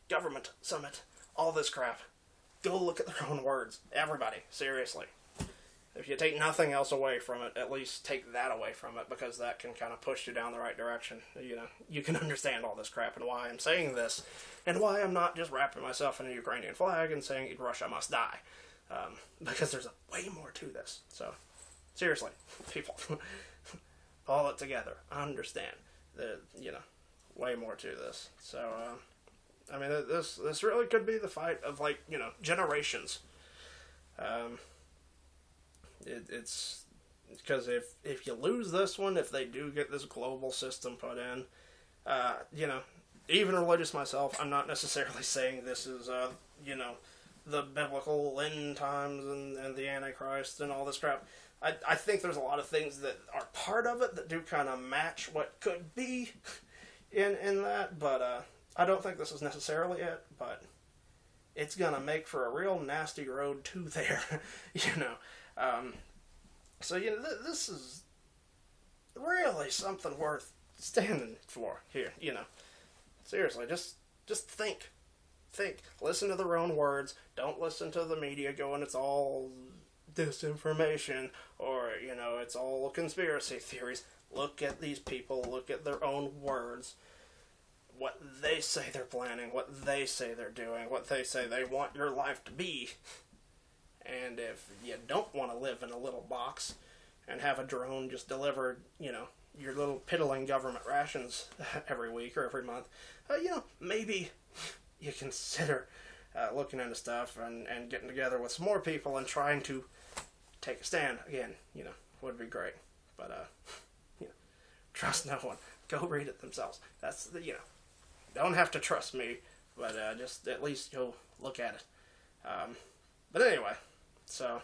Government Summit, all this crap. Go look at their own words. Everybody, seriously. If you take nothing else away from it, at least take that away from it, because that can kind of push you down the right direction. You can understand all this crap and why I'm saying this, and why I'm not just wrapping myself in a Ukrainian flag and saying Russia must die. Because there's way more to this. So, seriously, people, pull it together. Understand that, way more to this. So, I mean, this really could be the fight of, generations. It's because if you lose this one, if they do get this global system put in, even religious myself, I'm not necessarily saying this is, the biblical end times and the Antichrist and all this crap. I think there's a lot of things that are part of it that do kind of match what could be in that, but I don't think this is necessarily it, but it's gonna make for a real nasty road to there, So, this is really something worth standing for here, Seriously, just think. Listen to their own words. Don't listen to the media going, it's all disinformation, or, it's all conspiracy theories. Look at these people, look at their own words. What they say they're planning, what they say they're doing, what they say they want your life to be. And if you don't want to live in a little box and have a drone just deliver, your little piddling government rations every week or every month, maybe you consider looking into stuff and getting together with some more people and trying to take a stand. Again, would be great. But, trust no one. Go read it themselves. That's the, don't have to trust me, but just at least go look at it. But anyway, so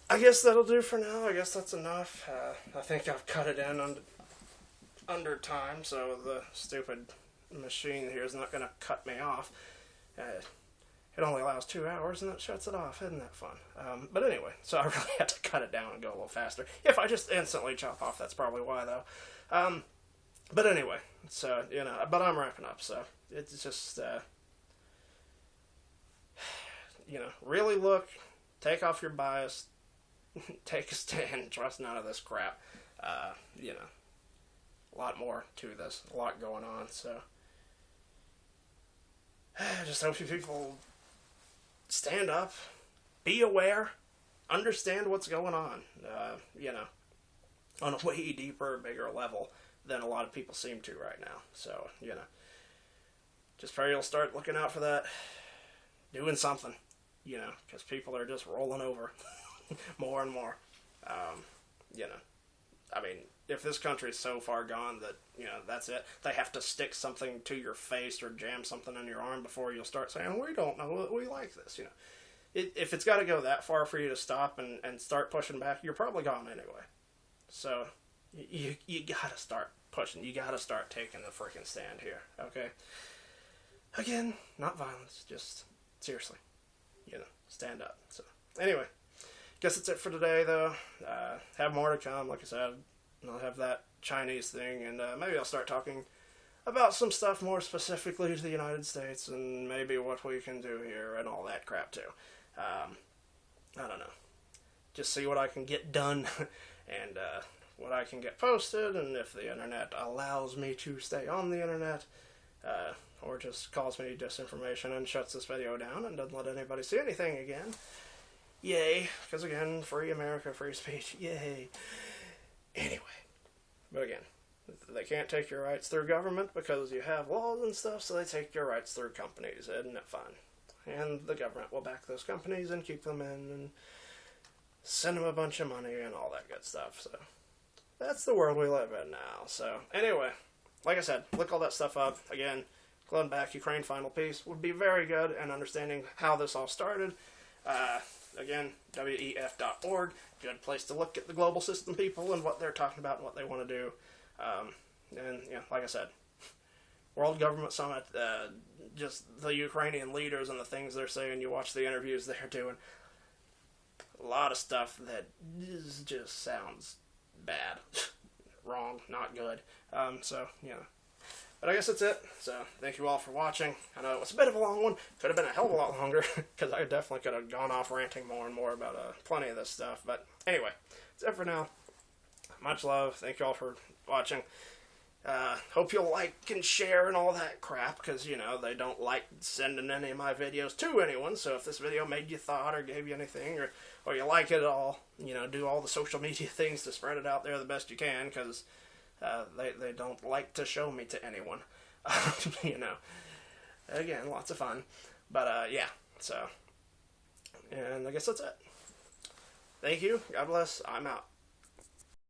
I guess that'll do for now. I guess that's enough. I think I've cut it in under time, so the stupid machine here is not going to cut me off. It only allows 2 hours, and it shuts it off. Isn't that fun? But anyway, so I really had to cut it down and go a little faster. If I just instantly chop off, that's probably why, though. But anyway, so, but I'm wrapping up, so it's just, really look, take off your bias, take a stand, trust none of this crap. A lot more to this, a lot going on, so I just hope you people stand up, be aware, understand what's going on, on a way deeper, bigger level than a lot of people seem to right now. So, just pray you'll start looking out for that, doing something, because people are just rolling over more and more. I mean, if this country is so far gone that, that's it, they have to stick something to your face or jam something in your arm before you'll start saying, we don't know that we like this, If it's got to go that far for you to stop and start pushing back, you're probably gone anyway. So, you gotta start pushing. You gotta start taking the freaking stand here, okay? Again, not violence, just seriously, stand up. So, anyway, guess that's it for today, though. Have more to come, like I said. I'll have that Chinese thing, and maybe I'll start talking about some stuff more specifically to the United States, and maybe what we can do here, and all that crap, too. I don't know. Just see what I can get done, and what I can get posted, and if the internet allows me to stay on the internet, or just calls me disinformation and shuts this video down and doesn't let anybody see anything again. Yay, because again, free America, free speech, yay. Anyway, but again, They can't take your rights through government because you have laws and stuff, so they take your rights through companies. Isn't it fun? And the government will back those companies and keep them in and send them a bunch of money and all that good stuff. So that's the world we live in now. So anyway, like I said, look all that stuff up. Again, Glowing Back, Ukraine Final Peace would be very good in understanding how this all started. Again, WEF.org, good place to look at the global system people and what they're talking about and what they want to do. And yeah, like I said, World Government Summit, just the Ukrainian leaders and the things they're saying, you watch the interviews they're doing, a lot of stuff that just sounds bad. Wrong, not good. So, yeah. But I guess that's it. So, thank you all for watching. I know it was a bit of a long one. Could have been a hell of a lot longer, because I definitely could have gone off ranting more and more about plenty of this stuff. But anyway, that's it for now. Much love. Thank you all for watching. Hope you'll like and share and all that crap, because, you know, they don't like sending any of my videos to anyone. So if this video made you thought or gave you anything, or you like it at all, you know, do all the social media things to spread it out there the best you can, because they don't like to show me to anyone. You know, again, lots of fun. But yeah, so, and I guess that's it. Thank you. God bless. I'm out.